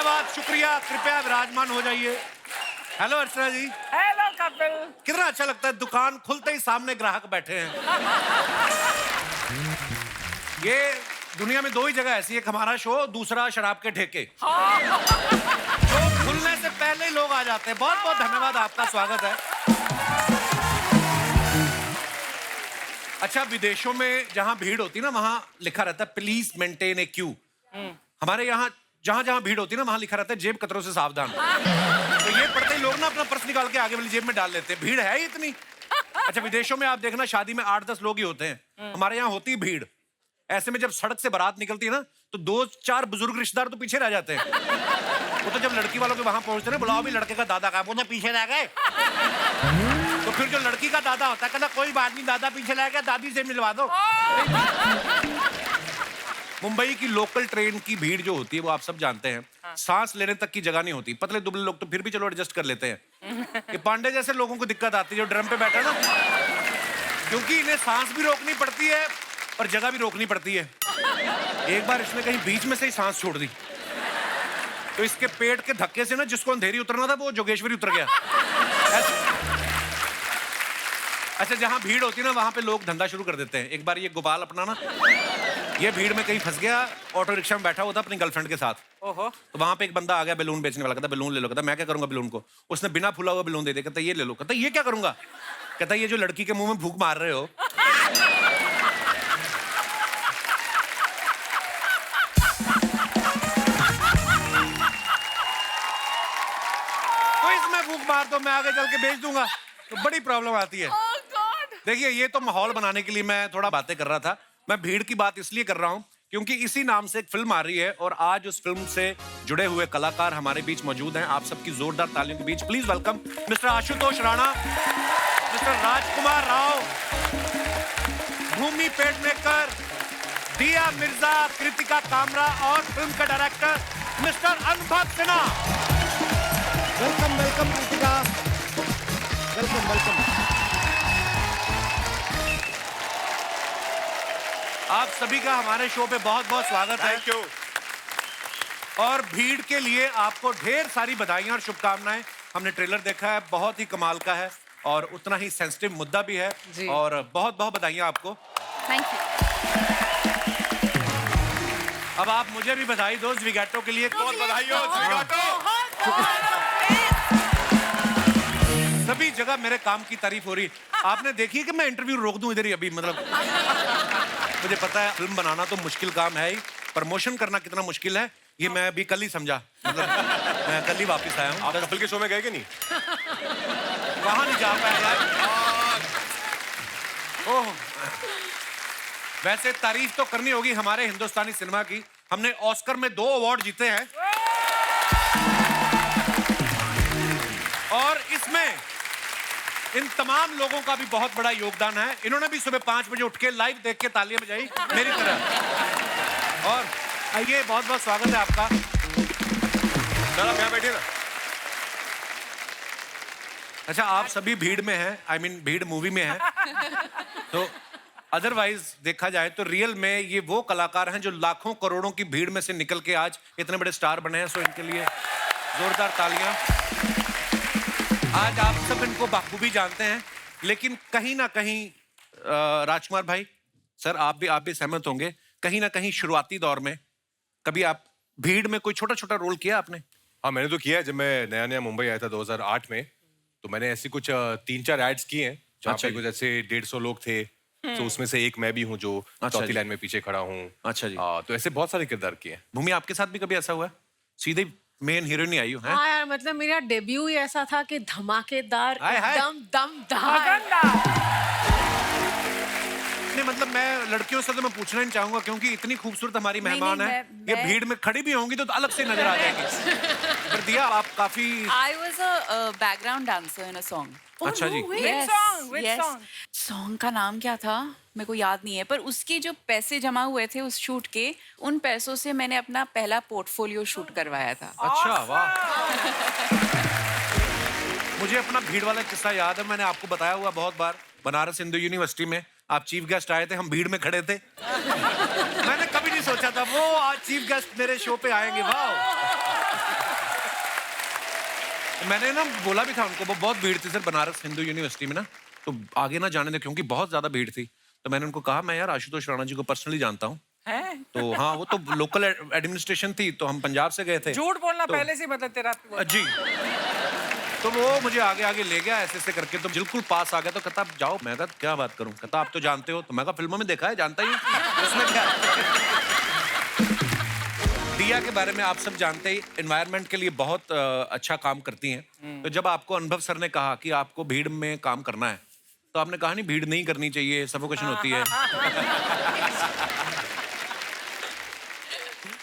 धन्यवाद, शुक्रिया। कृपया विराजमान हो जाइए। हेलो अर्चना जी। हेलो कपिल। कितना अच्छा लगता है, दुकान खुलते ही सामने ग्राहक बैठे हैं। ये दुनिया में दो ही जगह ऐसी है, एक हमारा शो, दूसरा शराब के ठेके। शो खुलने से पहले ही लोग आ जाते हैं। बहुत बहुत धन्यवाद, आपका स्वागत है। अच्छा, विदेशों में जहां भीड़ होती है ना, वहां लिखा रहता है प्लीज मेंटेन ए क्यू। हमारे यहाँ जहां जहां भीड़ होती है ना, वहां लिखा रहता है जेब कतरों से सावधान। तो ये पढ़ते ही लोग ना अपना पर्स निकाल के आगे वाली जेब में डाल लेते हैं, भीड़ है ही इतनी। अच्छा, विदेशों में आप देखना, शादी में 8-10 लोग ही होते हैं। हमारे यहाँ होती है भीड़। ऐसे में जब सड़क से बारात निकलती है ना, तो 2-4 बुजुर्ग रिश्तेदार तो पीछे रह जाते हैं। वो तो जब लड़की वालों के वहां पहुंचते हैं, बुलाओ भी लड़के का दादा का, वो तो पीछे रह गए। तो फिर जो लड़की का दादा होता है, कहता कोई बात नहीं, दादा पीछे रह गया, दादी से मिलवा दो। मुंबई की लोकल ट्रेन की भीड़ जो होती है, वो आप सब जानते हैं। सांस लेने तक की जगह नहीं होती। पतले दुबले लोग तो फिर भी चलो एडजस्ट कर लेते हैं। ये पांडे जैसे लोगों को दिक्कत आती है, जो ड्रम पे बैठा ना, क्योंकि इन्हें सांस भी रोकनी पड़ती है और जगह भी रोकनी पड़ती है। एक बार इसने कहीं बीच में से ही सांस छोड़ दी, तो इसके पेट के धक्के से ना, जिसको अंधेरी उतरना था, वो जोगेश्वरी उतर गया। अच्छा, जहां भीड़ होती है ना, वहां पे लोग धंधा शुरू कर देते हैं। एक बार ये गोपाल अपना ना, ये भीड़ में कहीं फंस गया, ऑटो रिक्शा में बैठा हुआ था अपनी गर्लफ्रेंड के साथ। ओहो। तो वहां पे एक बंदा आ गया बैलून बेचने वाला, कहता बैलून ले लो। कहता मैं क्या करूंगा बैलून को। उसने बिना फूला हुआ बैलून दे दिया, कहता ये ले लो। कहता ये क्या करूंगा। कहता ये जो लड़की के मुंह में फूंक मार रहे हो, तो इसमें फूंक मार दो, मैं आगे चल के बेच दूंगा। तो बड़ी प्रॉब्लम आती है। देखिए, ये तो माहौल बनाने के लिए मैं थोड़ा बातें कर रहा था। मैं भीड़ की बात इसलिए कर रहा हूं क्योंकि इसी नाम से एक फिल्म आ रही है, और आज उस फिल्म से जुड़े हुए कलाकार हमारे बीच मौजूद हैं। आप सबकी जोरदार तालियों के बीच please welcome mister Ashutosh Rana, mister Rajkumar Rao, Bhumi Pednekar, Dia Mirza, Kritika Kamra और फिल्म का डायरेक्टर मिस्टर अनुभव Sinha. Welcome welcome Kritika, welcome welcome. आप सभी का हमारे शो पे बहुत बहुत स्वागत है। Thank you. और भीड़ के लिए आपको ढेर सारी बधाइयां और शुभकामनाएं। हमने ट्रेलर देखा है, बहुत ही कमाल का है और उतना ही सेंसिटिव मुद्दा भी है जी। और बहुत बहुत बधाइयां आपको। Thank you. अब आप मुझे भी बधाई दो ज़्विगैटो के लिए। बहुत बधाई हो ज़्विगैटो। सभी जगह मेरे काम की तारीफ हो रही। आपने देखी कि मैं इंटरव्यू रोक दूं इधर ही अभी, मतलब मुझे पता है फिल्म बनाना तो मुश्किल काम है ही, प्रमोशन करना कितना मुश्किल है ये मैं अभी कल ही समझा। मतलब मैं कल ही वापस आया हूँ। आप कपिल के शो में गए कि नहीं? वहां नहीं जा पाया यार। ओह, वैसे तारीफ तो करनी होगी हमारे हिंदुस्तानी सिनेमा की। हमने ऑस्कर में 2 अवार्ड जीते हैं और इसमें इन तमाम लोगों का भी बहुत बड़ा योगदान है। इन्होंने भी सुबह 5 बजे उठ के लाइव देख के तालियां बजाई मेरी तरह। और आइए, बहुत बहुत स्वागत है आपका। सर आप यहाँ बैठिए ना। अच्छा, आप सभी भीड़ में हैं, आई मीन भीड़ मूवी में हैं। तो अदरवाइज देखा जाए तो रियल में ये वो कलाकार हैं जो लाखों करोड़ों की भीड़ में से निकल के आज इतने बड़े स्टार बने हैं। सो इनके लिए जोरदार तालियां। आज आप सब इनको बाखूबी जानते हैं, लेकिन कहीं ना कहीं राजकुमार भाई, सर आप भी सहमत होंगे, कहीं ना कहीं शुरुआती दौर में कभी आप भीड़ में कोई छोटा छोटा रोल किया आपने? हाँ, मैंने तो किया है। जब मैं नया नया मुंबई आया था 2008 में, तो मैंने ऐसी कुछ 3-4 एड्स किए हैं जहाँ अच्छा पे जी। कुछ ऐसे 150 लोग थे। तो उसमें से एक मैं भी हूँ जो अच्छा चौथी जी। लाइन में पीछे खड़ा हूँ। अच्छा जी। तो ऐसे बहुत सारे किरदार किए हैं। भूमि, आपके साथ भी कभी ऐसा हुआ है? सीधे मेन हीरोइन ही आई हो हैं? हाँ यार, मतलब मेरा डेब्यू ही ऐसा था कि धमाकेदार, हाय, हाय। एकदम दमदार। नहीं, मतलब मैं लड़कियों से तो मैं पूछना नहीं चाहूंगा क्योंकि इतनी खूबसूरत हमारी नहीं, मेहमान है। ये मैं- भीड़ में खड़ी भी होंगी तो अलग से नजर आ जाएंगी। पर दिया, आप काफी I was a background dancer in a song. अच्छा जी। Yes, Which yes. song? Song का नाम क्या था मेरे को याद नहीं है, पर उसके जो पैसे जमा हुए थे उस शूट के, उन पैसों से मैंने अपना पहला पोर्टफोलियो शूट करवाया था। अच्छा, वाह। मुझे अपना भीड़ वाला किस्सा याद है, मैंने आपको बताया हुआ बहुत बार। बनारस हिंदू यूनिवर्सिटी में आप चीफ गेस्ट आए थे, हम भीड़ में खड़े थे। मैंने कभी नहीं सोचा था वो आज चीफ गेस्ट मेरे शो पे आएंगे। वाह। मैंने ना बोला भी था उनको, वो बहुत भीड़ थी सर बनारस हिंदू यूनिवर्सिटी में ना, तो आगे ना जाने दे क्योंकि बहुत ज्यादा भीड़ थी। तो मैंने उनको कहा मैं यार आशुतोष राणा जी को पर्सनली जानता हूँ। तो हाँ, वो तो लोकल एडमिनिस्ट्रेशन थी, तो हम पंजाब से गए थे। झूठ बोलना तो, पहले से मतलब तेरा जी। तो वो मुझे आगे आगे ले गया ऐसे ऐसे करके, तो बिल्कुल पास आ गया। तो कहता आप जाओ। मैं कहा क्या बात करूं? कहता आप तो जानते हो। तो मैं कहा फिल्मों में देखा है, जानता ही हूं, उसमें क्या। दिया के बारे में आप सब जानते ही एनवायरनमेंट के लिए बहुत अच्छा काम करती हैं। तो जब आपको अनुभव सर ने कहा कि आपको भीड़ में काम करना है, तो आपने कहा नहीं भीड़ नहीं करनी चाहिए, सफोकेशन होती है।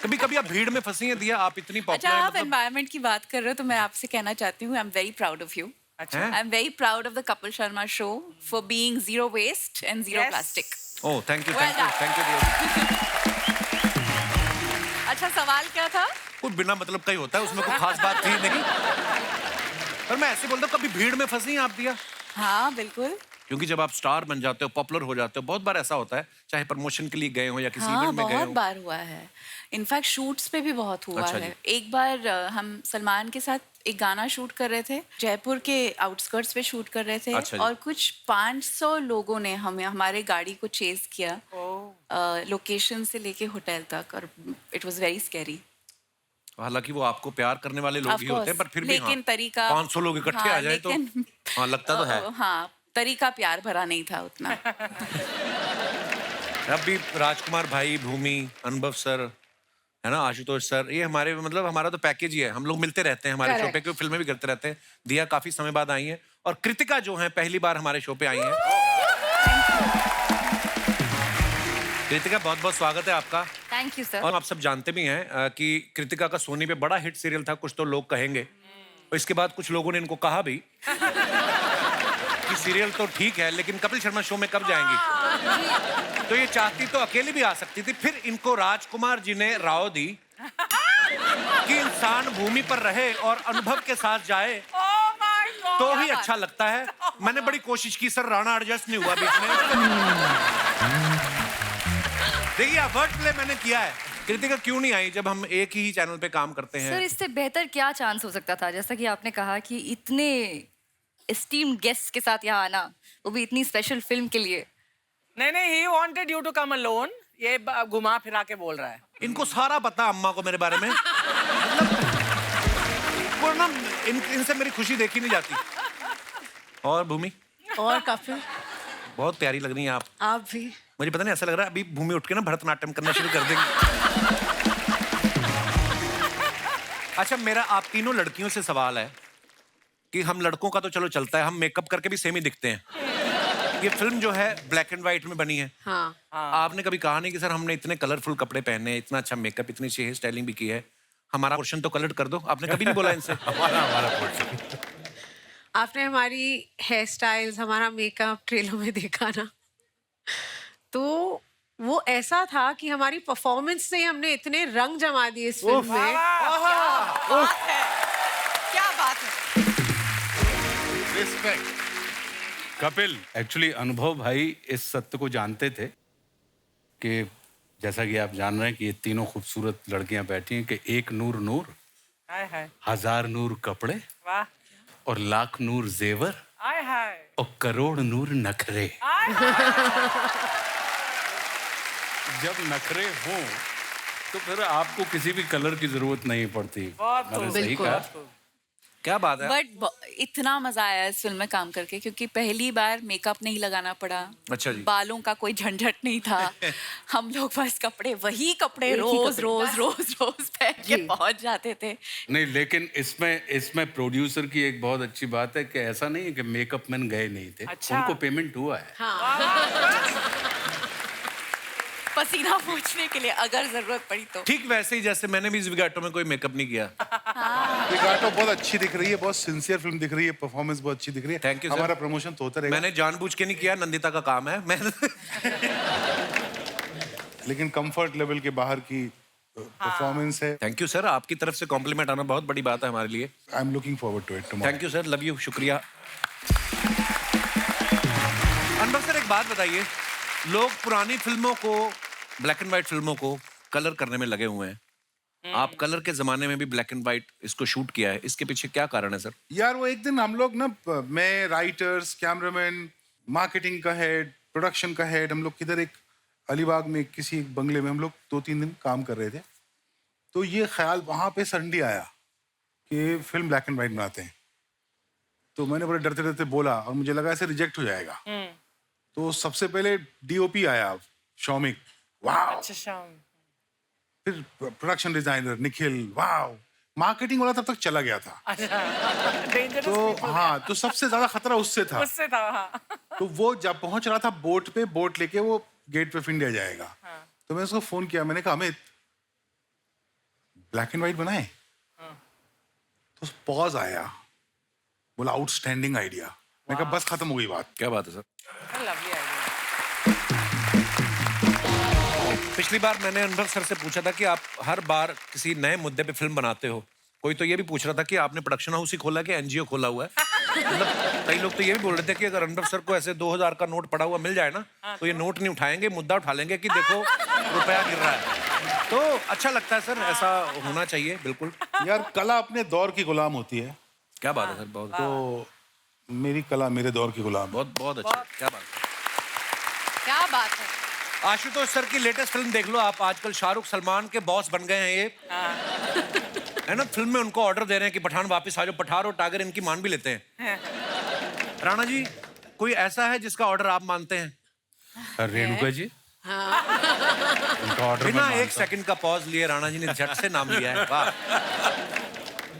कभी कभी आप भीड़ में फंसी हैं दिया? आप इतनी अच्छा, पॉपुलर आप एनवायरनमेंट की बात कर रहे हो तो मैं आपसे कहना चाहती हूँ, I am very proud of you. अच्छा। I am very proud of the Kapil Sharma show for being zero waste and zero Yes. Plastic. Oh thank you, Well thank you, done. Thank you. अच्छा, सवाल क्या था? कुछ बिना मतलब का ही होता है, उसमें कोई खास बात थी नहीं। पर मैं ऐसे बोलता हूँ, कभी भीड़ में फंसी हैं आप दिया? हाँ बिल्कुल। क्योंकि जब आप स्टार बन जाते हो, पॉपुलर हो जाते हो, बहुत बार ऐसा होता है, चाहे प्रमोशन के लिए गए हो या किसी हाँ, इवेंट में गए बहुत हो। बार हुआ है। इनफैक्ट शूट्स पे भी बहुत हुआ अच्छा है। जी। एक बार हम सलमान के साथ एक गाना शूट कर रहे थे, जयपुर के आउटस्कर्ट्स पे शूट कर रहे थे। अच्छा जी। और कुछ 500 लोगों ने हमें हमारे गाड़ी को चेज किया लोकेशन से लेके होटल तक, और इट वाज वेरी स्कैरी। हालांकि वो आपको प्यार करने वाले लोग ही होते हैं, पर फिर भी लेकिन हाँ, तरीका 500 लोग इकट्ठे आ जाए तो हाँ लगता तो है। हाँ, तरीका प्यार भरा नहीं था उतना। अब भी राजकुमार भाई, भूमि, अनुभव सर, है ना, आशुतोष सर, ये हमारे मतलब हमारा तो पैकेज ही है। हम लोग मिलते रहते हैं हमारे शो पे, क्योंकि फिल्में भी करते रहते हैं। दिया काफी समय बाद आई है, और कृतिका जो है पहली बार हमारे शो पे आई है। कृतिका बहुत बहुत स्वागत है आपका। Thank you sir. और आप सब जानते भी हैं कि कृतिका का सोनी पे बड़ा हिट सीरियल था, कुछ तो लोग कहेंगे। और इसके बाद कुछ लोगों ने इनको कहा भी कि सीरियल तो ठीक है, लेकिन कपिल शर्मा शो में कब जाएंगी? तो ये चाहती तो अकेली भी आ सकती थी। फिर इनको राजकुमार जी ने राव दी कि इंसान भूमि पर रहे और अनुभव के साथ जाए तो ही अच्छा लगता है। मैंने बड़ी कोशिश की सर, राणा एडजस्ट नहीं हुआ बीच में। देखिए वर्ड प्ले मैंने किया है। कृतिका क्यों नहीं आई जब हम एक ही चैनल पे काम करते हैं? सर इससे बेहतर क्या चांस हो सकता था? जैसा कि आपने कहा कि इतने एस्टीम्ड गेस्ट के साथ यहाँ आना, वो भी इतनी स्पेशल फिल्म के लिए। नहीं, he wanted you to come alone. ये घुमा फिरा के बोल रहा है। इनको सारा पता अम्मा को मेरे बारे में। मतलब वो ना इनसे मेरी खुशी देखी नहीं जाती। और भूमि और काफी बहुत प्यारी लग रही हैं आप। आप भी। मुझे पता नहीं, ऐसा लग रहा है अभी भूमि उठ के ना भरतनाट्यम करना शुरू कर देंगी। अच्छा, मेरा आप तीनों लड़कियों से सवाल है कि हम लड़कों का तो चलो चलता है, हम मेकअप करके भी सेम ही दिखते हैं। ये फिल्म जो है ब्लैक एंड व्हाइट में बनी है। हाँ। आपने कभी कहा नहीं कि सर हमने इतने कलरफुल कपड़े पहने हैं, इतना अच्छा मेकअप, इतनी अच्छी हेयर स्टाइलिंग भी की है, हमारा पोर्शन तो कलर कर दो? आपने कभी नहीं बोला इनसे? हमारा पोर्शन। आपने हमारी हेयर स्टाइल्स, हमारा मेकअप ट्रेलर में देखा ना, तो वो ऐसा था कि हमारी परफॉर्मेंस से हमने इतने रंग जमा दिए इस फिल्म में। क्या बात है। रिस्पेक्ट। कपिल, एक्चुअली अनुभव भाई इस सत्य को जानते थे कि जैसा कि आप जान रहे हैं कि ये तीनों खूबसूरत लड़कियां बैठी हैं कि एक नूर नूर, हाय हाय, 1000 नूर कपड़े वाह, और लाख नूर जेवर हाय हाय, और करोड़ नूर नखरे। जब नखरे हों तो फिर आपको किसी भी कलर की जरूरत नहीं पड़ती। बहुत मैंने खूब, सही बिल्कुल। कहा। क्या बात है। बट इतना मजा आया इस फिल्म में काम करके, क्योंकि पहली बार मेकअप नहीं लगाना पड़ा। अच्छा जी। बालों का कोई झंझट नहीं था। हम लोग बस कपड़े, वही कपड़े एक ही रोज कपड़े। रोज रोज रोज पहन के जी। पहुंच जाते थे। नहीं, लेकिन इसमें प्रोड्यूसर की एक बहुत अच्छी बात है कि ऐसा नहीं है कि मेकअप मैन गए नहीं थे। अच्छा। उनको पेमेंट हुआ है। पसीना पोंछने के लिए अगर जरूरत पड़ी तो। ठीक वैसे ही जैसे मैंने भी ज़िगाटो में कोई मेकअप नहीं किया। ज़िगाटो बहुत अच्छी दिख रही है, बहुत सिंसियर फिल्म दिख रही है, परफॉर्मेंस बहुत अच्छी दिख रही है। Thank you, sir. हमारा प्रमोशन तो होता रहेगा। मैंने जानबूझ के नहीं किया, नंदिता का काम है। मैं लेकिन कंफर्ट लेवल के बाहर की परफॉर्मेंस है। थैंक यू सर, आपकी तरफ से कॉम्प्लीमेंट आना बहुत बड़ी बात है हमारे लिए। I am looking forward to it tomorrow. Thank you sir, love you, शुक्रिया। अनवर सर एक बात बताइए, लोग पुरानी फिल्मों को, ब्लैक एंड व्हाइट फिल्मों को कलर करने में लगे हुए हैं, आप कलर के जमाने में भी ब्लैक एंड व्हाइट इसको शूट किया है, इसके पीछे क्या कारण है सर? यार वो एक दिन हम लोग ना, मैं, राइटर्स, कैमरामैन, मार्केटिंग का हेड, प्रोडक्शन का हेड, हम लोग किधर एक अलीबाग में किसी एक बंगले में हम लोग 2-3 दिन काम कर रहे थे। तो ये ख्याल वहाँ पे सडनली आया कि फिल्म ब्लैक एंड व्हाइट बनाते हैं। तो मैंने बड़े डरते डरते बोला और मुझे लगा ऐसे रिजेक्ट हो जाएगा। तो सबसे पहले डीओपी आया, शौमिक, वाह। अच्छा शाम। फिर प्रोडक्शन डिजाइनर निखिल, वाह। मार्केटिंग वाला तब तक चला गया था। अच्छा डेंजरस तो हाँ, तो सबसे ज्यादा खतरा उससे था। उससे था हाँ। तो वो जब पहुंच रहा था बोट पे, बोट लेके वो गेट पे ऑफ इंडिया जाएगा। तो मैंने उसको फोन किया, मैंने कहा अमित ब्लैक एंड व्हाइट बनाए। तो पॉज आया, बोला आउटस्टैंडिंग आइडिया। मैं कहा बस खत्म हो गई बात। क्या बात है सर? Lovely idea. पिछली बार मैंने अनुभव सर से पूछा था कि आप हर बार किसी नए मुद्दे पे फिल्म बनाते हो। कोई तो ये भी पूछ रहा था कि आपने प्रोडक्शन हाउस ही खोला कि एनजीओ खोला हुआ है। मतलब कई लोग तो ये भी बोल रहे थे कि अगर अनुभव सर को ऐसे 2000 का नोट पड़ा हुआ मिल जाए ना, तो ये नोट नहीं उठाएंगे, मुद्दा उठा लेंगे कि देखो रुपया गिर रहा है। तो अच्छा लगता है सर, ऐसा होना चाहिए बिल्कुल। यार कला अपने दौर की गुलाम होती है। क्या बात है सर? बहुत तो मेरी कला मेरे दौर की गुलाम है। बहुत बहुत अच्छा। क्या बात है? क्या बात है। आशुतोष सर की लेटेस्ट फिल्म देख लो आप, आजकल शाहरुख सलमान के बॉस बन गए हैं ये। है ना, फिल्म में उनको ऑर्डर दे रहे हैं कि पठान वापस आ जाओ, पठान और टाइगर इनकी मान भी लेते हैं। राणा जी, कोई ऐसा है जिसका ऑर्डर आप मानते हैं? रेणुका जी, उनका ऑर्डर बिना एक सेकंड का पॉज लिए राणा जी ने झट से नाम लिया है। वाह।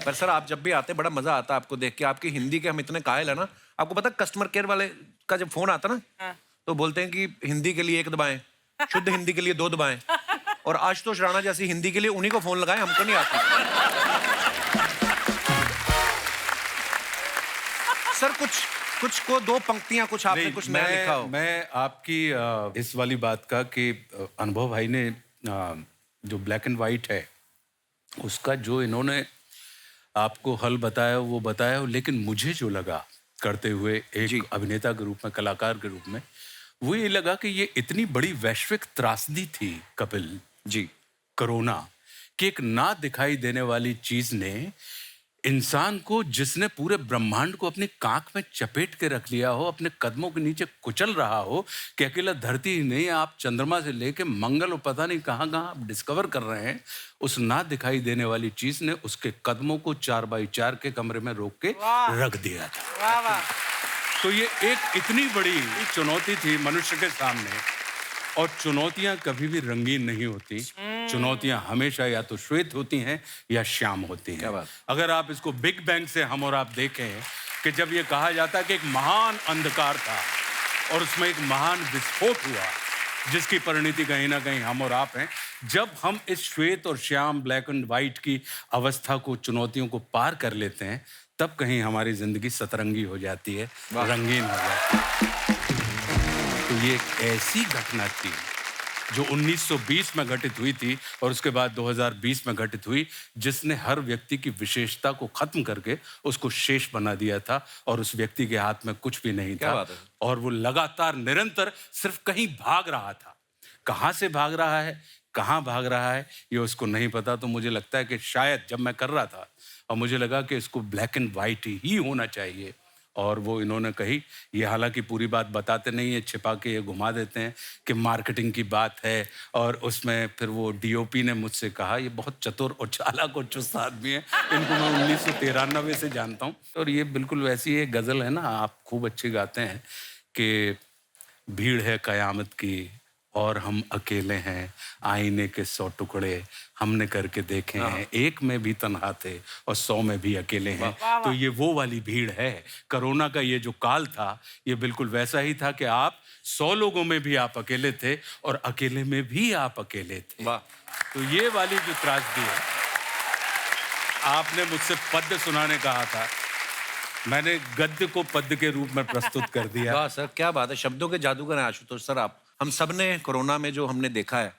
पर सर आप जब भी आते बड़ा मजा आता है आपको देख के। आपकी हिंदी के हम इतने कायल है ना, आपको पता कस्टमर केयर वाले का जब फोन आता ना, तो बोलते हैं कि हिंदी के लिए 1 दबाएं, शुद्ध हिंदी के लिए 2 दबाएं, और आशुतोष राणा जैसी हिंदी के लिए उन्हीं को फोन लगाएं, हमको नहीं आती। सर कुछ को 2 पंक्तियां, कुछ आपने कुछ नया लिखा हो। मैं आपकी इस वाली बात का कि अनुभव भाई ने जो ब्लैक एंड व्हाइट है उसका जो इन्होंने आपको हल बताया वो बताया, लेकिन मुझे जो लगा करते हुए एक अभिनेता के रूप में, कलाकार के रूप में, वो ये लगा कि ये इतनी बड़ी वैश्विक त्रासदी थी कपिल जी, कोरोना, कि एक ना दिखाई देने वाली चीज ने इंसान को, जिसने पूरे ब्रह्मांड को अपनी कांख में चपेट के रख लिया हो, अपने कदमों के नीचे कुचल रहा हो, कि अकेला धरती ही नहीं, आप चंद्रमा से लेके मंगल और पता नहीं कहाँ कहाँ आप डिस्कवर कर रहे हैं, उस ना दिखाई देने वाली चीज ने उसके कदमों को 4x4 के कमरे में रोक के रख दिया था। वाह वाह। तो ये एक इतनी बड़ी चुनौती थी मनुष्य के सामने, और चुनौतियां कभी भी रंगीन नहीं होती। चुनौतियां हमेशा या तो श्वेत होती हैं या श्याम होती हैं। क्या बात? अगर आप इसको बिग बैंग से हम और आप देखें कि जब ये कहा जाता है कि एक महान अंधकार था और उसमें एक महान विस्फोट हुआ, जिसकी परिणति कहीं ना कहीं हम और आप हैं, जब हम इस श्वेत और श्याम, ब्लैक एंड व्हाइट की अवस्था को, चुनौतियों को पार कर लेते हैं, तब कहीं हमारी जिंदगी सतरंगी हो जाती है, रंगीन हो जाती है। तो ये एक ऐसी घटना थी जो 1920 में घटित हुई थी और उसके बाद 2020 में घटित हुई, जिसने हर व्यक्ति की विशेषता को खत्म करके उसको शेष बना दिया था, और उस व्यक्ति के हाथ में कुछ भी नहीं था, और वो लगातार निरंतर सिर्फ कहीं भाग रहा था। कहाँ से भाग रहा है, कहाँ भाग रहा है, ये उसको नहीं पता। तो मुझे लगता है कि शायद जब मैं कर रहा था और मुझे लगा कि इसको ब्लैक एंड व्हाइट ही होना चाहिए, और वो इन्होंने कही, ये हालांकि पूरी बात बताते नहीं है, छिपा के ये घुमा देते हैं कि मार्केटिंग की बात है, और उसमें फिर वो डीओपी ने मुझसे कहा, ये बहुत चतुर और चालाक और चुस्त आदमी है, इनको मैं 1993 से जानता हूँ। और ये बिल्कुल वैसी एक गज़ल है ना, आप खूब अच्छी गाते हैं कि भीड़ है कयामत की और हम अकेले हैं, आईने के 100 टुकड़े हमने करके देखे हैं, एक में भी तन्हा थे और 100 में भी अकेले हैं। तो ये वो वाली भीड़ है। कोरोना का ये जो काल था, ये बिल्कुल वैसा ही था कि आप 100 लोगों में भी आप अकेले थे और अकेले में भी आप अकेले थे। तो ये वाली जो त्रासदी है, आपने मुझसे पद्य सुनाने कहा था, मैंने गद्य को पद्य के रूप में प्रस्तुत कर दिया। वाह सर, क्या बात है, शब्दों के जादूगर हैं आशुतोष सर आप। हम सब ने कोरोना में जो हमने देखा है,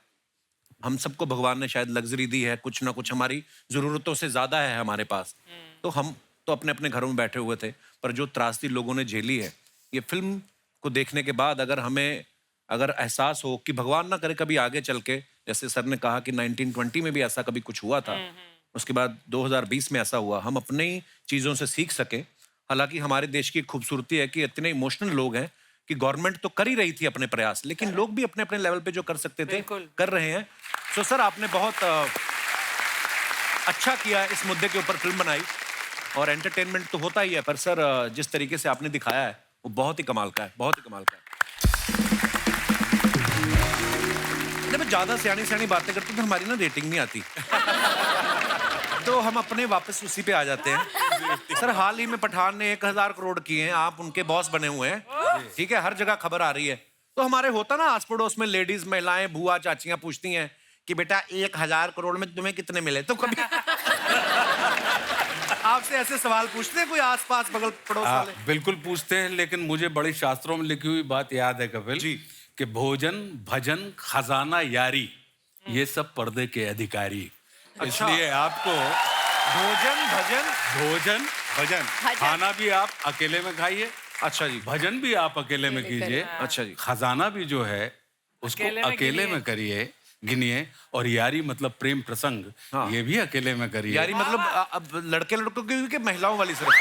हम सबको भगवान ने शायद लग्जरी दी है, कुछ ना कुछ हमारी जरूरतों से ज्यादा है हमारे पास। तो हम तो अपने अपने घरों में बैठे हुए थे, पर जो त्रासदी लोगों ने झेली है, ये फिल्म को देखने के बाद अगर हमें अगर एहसास हो कि भगवान ना करे कभी आगे चल के, जैसे सर ने कहा कि 1920 में भी ऐसा कभी कुछ हुआ था, उसके बाद 2020 में ऐसा हुआ, हम अपनी चीज़ों से सीख सकें। हालांकि हमारे देश की खूबसूरती है कि इतने इमोशनल लोग हैं कि गवर्नमेंट तो कर ही रही थी अपने प्रयास, लेकिन लोग भी अपने अपने लेवल पे जो कर सकते थे कर रहे हैं। सो सर आपने बहुत अच्छा किया, इस मुद्दे के ऊपर फिल्म बनाई, और एंटरटेनमेंट तो होता ही है, पर सर जिस तरीके से आपने दिखाया है वो बहुत ही कमाल का है, बहुत ही कमाल का है। जब ज्यादा सियानी बातें करते तो हमारी ना रेटिंग नहीं आती। तो हम अपने वापस उसी पे आ जाते हैं। सर हाल ही में पठान ने 1000 करोड़ किए हैं, आप उनके बॉस बने हुए हैं, ठीक है, हर जगह खबर आ रही है। तो हमारे होता ना आस पड़ोस में लेडीज, महिलाएं, बुआ, चाचियां पूछती हैं कि बेटा 1000 करोड़ में तुम्हें कितने मिले, तो कभी आपसे ऐसे सवाल पूछते हैं कोई आसपास बगल पड़ोस वाले? बिल्कुल पूछते हैं, लेकिन मुझे बड़े शास्त्रों में लिखी हुई बात याद है कपिल जी, कि भोजन, भजन, खजाना, यारी, ये सब पर्दे के अधिकारी। अच्छा। इसलिए आपको भोजन भजन खाना भी आप अकेले में खाइए, अच्छा जी, भजन भी आप अकेले में कीजिए, अच्छा जी, खजाना भी जो है उसको अकेले में करिए, गिनिए, और यारी मतलब प्रेम प्रसंग, ये भी अकेले में करिए। यारी मतलब अब लड़के लड़कों की कि महिलाओं वाली सिर्फ?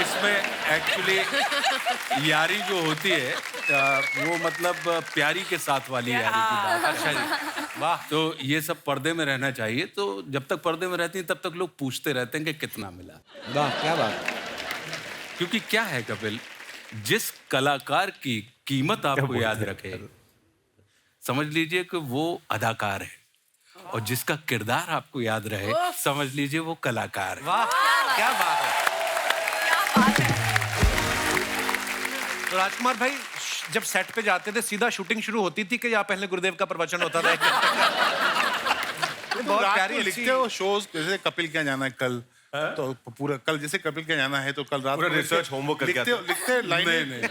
इसमें एक्चुअली यारी जो होती है वो मतलब प्यारी के साथ वाली यारी की बात। अच्छा जी, वाह। तो ये सब पर्दे में रहना चाहिए। तो जब तक पर्दे में रहती हैं तब तक लोग पूछते रहते हैं कि कितना मिला। वाह, क्या बात। क्योंकि क्या है कपिल, जिस कलाकार की कीमत आपको याद रखे, समझ लीजिए कि वो अदाकार है, और जिसका किरदार आपको याद रहे, समझ लीजिए वो कलाकार है। वाह, क्या बात है। तो राजकुमार भाई जब सेट पे जाते थे सीधा शूटिंग शुरू होती थी कि या पहले गुरुदेव का प्रवचन होता था? बहुत प्यारी लिखते हो शोज, जैसे कपिल क्या जाना है कल, तो पूरा कल जैसे कपिल क्या जाना है तो कल रात पूरा रिसर्च होमवर्क करके लिखते लाइन नहीं।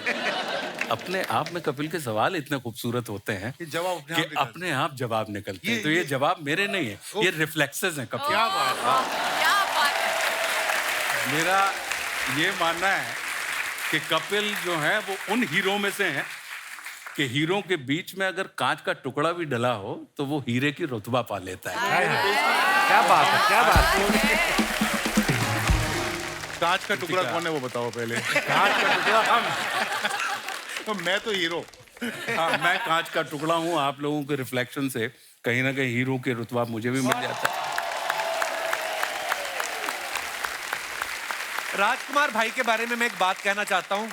अपने आप में कपिल के सवाल इतने खूबसूरत होते हैं कि जवाब कि अपने आप जवाब निकलते हैं। तो ये जवाब मेरे नहीं है, ये रिफ्लेक्सेस हैं कपिल। क्या बात है। मेरा ये मानना है कि कपिल जो है वो उन हीरो में से हैं कि हीरो के बीच में अगर कांच का टुकड़ा भी डला हो तो वो हीरे की रुतबा पा लेता है। क्या बात है, क्या बात है। कांच का टुकड़ा कौन है वो बताओ पहले। कांच का टुकड़ा हम तो मैं तो हीरो। हाँ, मैं कांच का टुकड़ा हूँ। आप लोगों के रिफ्लेक्शन से कहीं ना कहीं हीरो के रुतबा मुझे भी मिल जाता है। राजकुमार भाई के बारे में मैं एक बात कहना चाहता हूँ,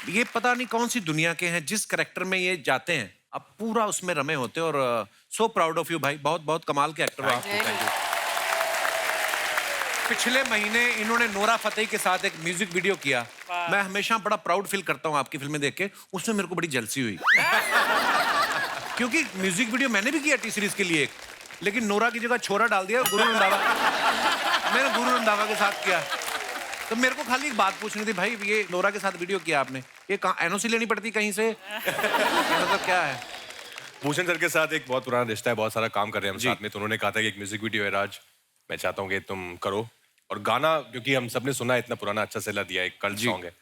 ये पता नहीं कौन सी दुनिया के हैं, जिस करैक्टर में ये जाते हैं आप पूरा उसमें रमे होते हैं, और सो प्राउड ऑफ यू भाई, बहुत बहुत कमाल के एक्टर हो आप। पिछले महीने इन्होंने नोरा फतेही के साथ एक म्यूजिक वीडियो किया, मैं हमेशा बड़ा प्राउड फील करता हूँ आपकी फिल्में देख के, उसमें मेरे को बड़ी जलसी हुई। क्योंकि म्यूजिक वीडियो मैंने भी किया टी सीरीज के लिए एक, लेकिन नोरा की जगह छोरा डाल दिया, गुरु रंधावा। मैंने गुरु रंधावा के साथ किया। तो मेरे को खाली एक बात पूछनी थी भाई, ये नोरा के साथ वीडियो किया आपने, ये कहाँ एनओसी लेनी पड़ती कहीं से? मतलब क्या है? भूषण सर के साथ एक बहुत पुराना रिश्ता है, बहुत सारा काम कर रहे हैं हम साथ में। तो उन्होंने कहा था कि एक म्यूजिक वीडियो है राज, मैं चाहता हूँ कि तुम करो, और गाना क्योंकि हम सबने सुना है, इतना पुराना अच्छा सेला दिया, एक कल्ट सॉन्ग है,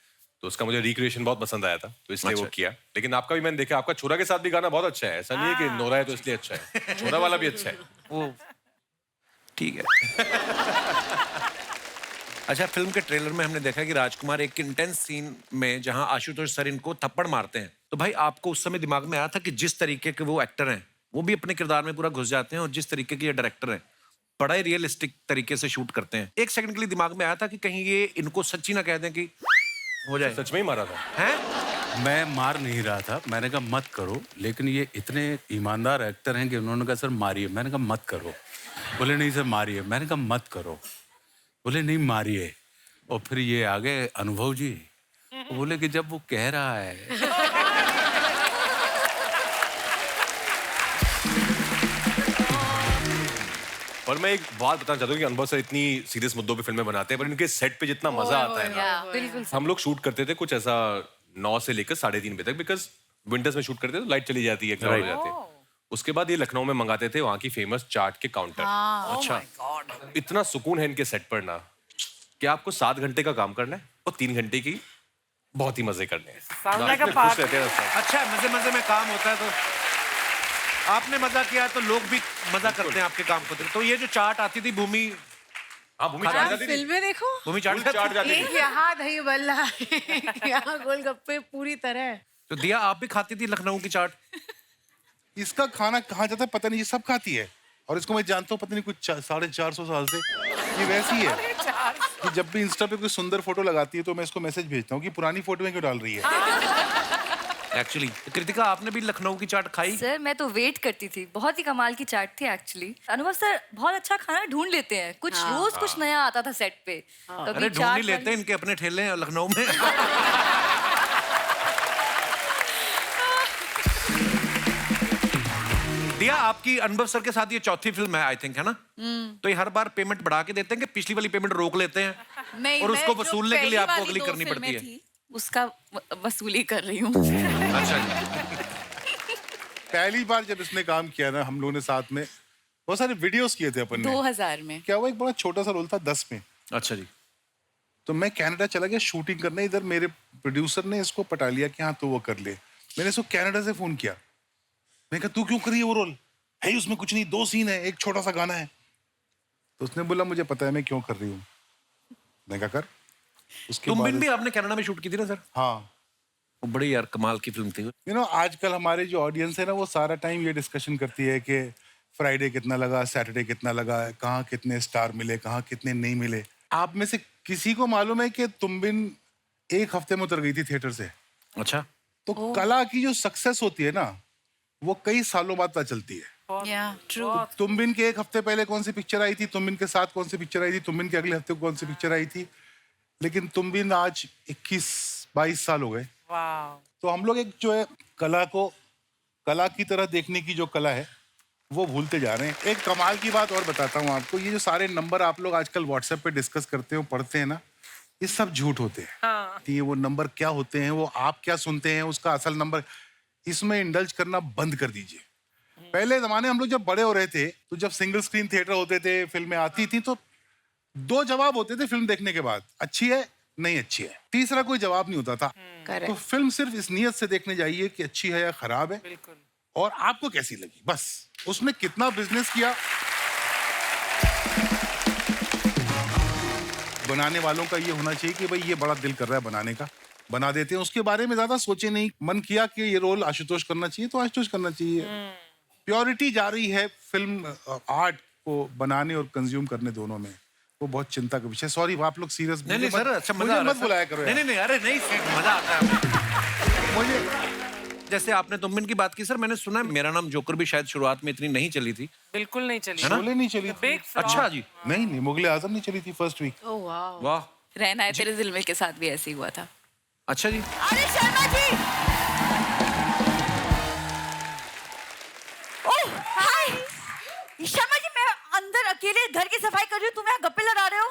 तो उसका मुझे रिक्रिएशन बहुत पसंद आया था, तो इसलिए वो किया। लेकिन आपका भी मैंने देखा, आपका छोरा के साथ भी गाना बहुत अच्छा है, ऐसा नहीं है कि नोरा है तो इसलिए अच्छा है, छोरा वाला भी अच्छा है। वो ठीक है। अच्छा, फिल्म के ट्रेलर में हमने देखा कि राजकुमार एक इंटेंस सीन में जहां आशुतोष सर इनको थप्पड़ मारते हैं, तो भाई आपको उस समय दिमाग में आया था कि जिस तरीके के वो एक्टर हैं वो भी अपने किरदार में पूरा घुस जाते हैं, और जिस तरीके के ये डायरेक्टर हैं बड़ा ही रियलिस्टिक तरीके से शूट करते हैं, एक सेकंड के लिए दिमाग में आया था कि कहीं ये इनको सच्ची ना कह दें कि हो जाए? सच में ही मारा था? हैं? मैं मार नहीं रहा था, मैंने कहा मत करो, लेकिन ये इतने ईमानदार एक्टर हैं कि उन्होंने कहा सर मारिए, मैंने कहा मत करो, बोले नहीं सर मारिए, मैंने कहा मत करो, बोले नहीं मारिए। और फिर ये आ गए अनुभव जी, बोले कि जब वो कह रहा है। और मैं एक बात बताना चाहता हूँ कि अनुभव सर इतनी सीरियस मुद्दों पे फिल्में बनाते हैं, पर इनके सेट पे जितना मजा आता है ना, बिल्कुल। हम लोग शूट करते थे कुछ ऐसा 9 से लेकर 3:30 बजे तक, बिकॉज विंटर्स में शूट करते थे तो लाइट चली जाती है, क्लाउड हो जाते हैं। उसके बाद ये लखनऊ में मंगाते थे वहाँ की फेमस चाट के काउंटर। अच्छा, इतना सुकून है इनके सेट पर ना, कि आपको 7 घंटे का काम करना है और 3 घंटे की बहुत ही मजे करने हैं। Sound like a इतने खुश party. रहते हैं ना सब। अच्छा है, मजे मजे में काम होता है, तो आपने मजा किया तो लोग भी मजा करते हैं आपके काम को। तो ये जो चाट आती थी भूमि, हाँ भूमि हाँ, चाट आप जाती थी। फिल्में देखो, भूमि चाट चाट जाती एक थी। यहाँ दही बल्ला, यहाँ गोलगप्पे पूरी तरह। तो दिया आप भी खाती थी लखनऊ की चाट? इसका खाना कहाँ जाता है पता नहीं, ये सब खाती है और इसको मैं जानता हूँ पता नहीं कुछ 450 साल से ये वैसी है कि जब भी इंस्टा पे कोई सुंदर फोटो लगाती है तो मैं इसको मैसेज भेजता हूँ कि पुरानी फोटो में क्यों डाल रही है। एक्चुअली कृतिका, आपने भी लखनऊ की चाट खाई? सर मैं तो वेट करती थी, बहुत ही कमाल की चाट थी एक्चुअली। अनुभव सर बहुत अच्छा खाना ढूंढ लेते हैं, कुछ रोज कुछ नया आता था सेट पे। कभी अरे ढूंढ चाट ही लेते हैं, इनके अपने ठेले हैं लखनऊ में। दिया, आपकी अनुभव सर के साथ ये चौथी फिल्म है आई थिंक, है ना? तो ये हर बार पेमेंट बढ़ा के देते हैं कि पिछली वाली पेमेंट रोक लेते हैं नहीं, और उसको मैं जो वसूलने के लिए पहली आपको वाली अगली 2 करनी फिल्में पड़ती है? थी, उसका वसूली कर रही हूँ। अच्छा जी। पहली बार जब इसने काम किया ना हम लोगों ने साथ में बहुत सारे वीडियोस किए थे अपन ने। 2000 में। क्या हुआ, एक बड़ा छोटा सा रोल था 10 में। अच्छा जी। तो मैं कनाडा चला गया शूटिंग करने, इधर मेरे प्रोड्यूसर ने इसको पटा लिया कि हाँ तो वो कर ले। मैंने इसको कनाडा से फोन किया, मैं कहा तू क्यों करी है वो रोल, है ही उसमें कुछ नहीं, 2 सीन है, एक छोटा सा गाना है। तो उसने बोला मुझे पता है मैं क्यों कर रही हूँ। मैं कहा कर। उसके तुम बाद भी आपने कनाडा में शूट की थी ना सर? हाँ, वो बड़ी यार कमाल की फिल्म थी। यू नो आजकल हमारे जो ऑडियंस है ना वो सारा टाइम ये डिस्कशन करती है कि फ्राइडे कितना लगा, सैटरडे कितना लगा, कहाँ कितने स्टार मिले, कहाँ कितने नहीं मिले। आप में से किसी को मालूम है कि तुम बिन 1 हफ्ते में उतर गई थी थिएटर से? अच्छा। तो कला की जो सक्सेस होती है ना वो कई सालों बाद पता चलती है। ट्रू। तुम बिन के 1 हफ्ते पहले कौन सी पिक्चर आई थी, तुम बिन के साथ कौन सी पिक्चर आई थी, तुम बिन के अगले हफ्ते कौन सी पिक्चर आई थी, लेकिन तुम बिन आज 21-22 साल हो गए। Wow. तो हम लोग एक जो है कला को कला की तरह देखने की जो कला है वो भूलते जा रहे हैं। एक कमाल की बात और बताता हूँ आपको, ये जो सारे नंबर आप लोग आजकल व्हाट्सएप पे डिस्कस करते हो, पढ़ते हैं ना, ये सब झूठ होते हैं। हाँ. ये वो नंबर क्या होते हैं, वो आप क्या सुनते हैं, उसका असल नंबर, इसमें इंडल्ज करना बंद कर दीजिए। पहले जमाने हम लोग जब बड़े हो रहे थे तो जब सिंगल स्क्रीन थिएटर होते थे, फिल्में आती थी तो 2 जवाब होते थे फिल्म देखने के बाद, अच्छी है नहीं अच्छी है, तीसरा कोई जवाब नहीं होता था। तो फिल्म सिर्फ इस नियत से देखने जाइए कि अच्छी है या खराब है बिल्कुल. और आपको कैसी लगी, बस। उसने कितना बिजनेस किया, बनाने वालों का ये होना चाहिए कि भाई ये बड़ा दिल कर रहा है बनाने का, बना देते हैं, उसके बारे में ज्यादा सोचे नहीं। मन किया कि ये रोल आशुतोष करना चाहिए तो आशुतोष करना चाहिए। प्योरिटी जा रही है फिल्म आर्ट को बनाने और कंज्यूम करने दोनों में, वो बहुत चिंता का विषय। सॉरी आप लोग सीरियस नहीं नहीं सर, अच्छा मजा आ रहा मत है बुलाया सर। करो नहीं यार। नहीं नहीं, अरे नहीं सर, मजा आता है मुझे जैसे आपने तुम बिन की बात की सर, मैंने सुना है मेरा नाम जोकर भी शायद शुरुआत में इतनी नहीं चली थी। बिल्कुल नहीं चली. शोले नहीं चली थी। Big flop. अच्छा जी। नहीं नहीं, मुगले आजम नहीं चली थी फर्स्ट वीक। ओह वाह। वाह। रहना है तेरे दिल में के साथ भी ऐसे ही हुआ था। अच्छा जी। अरे शर्मा जी, ओह हाय शर्मा जी, मैं अंदर अकेले घर की सफाई कर रही हूँ, तुम यहाँ गप्पे लड़ा रहे हो।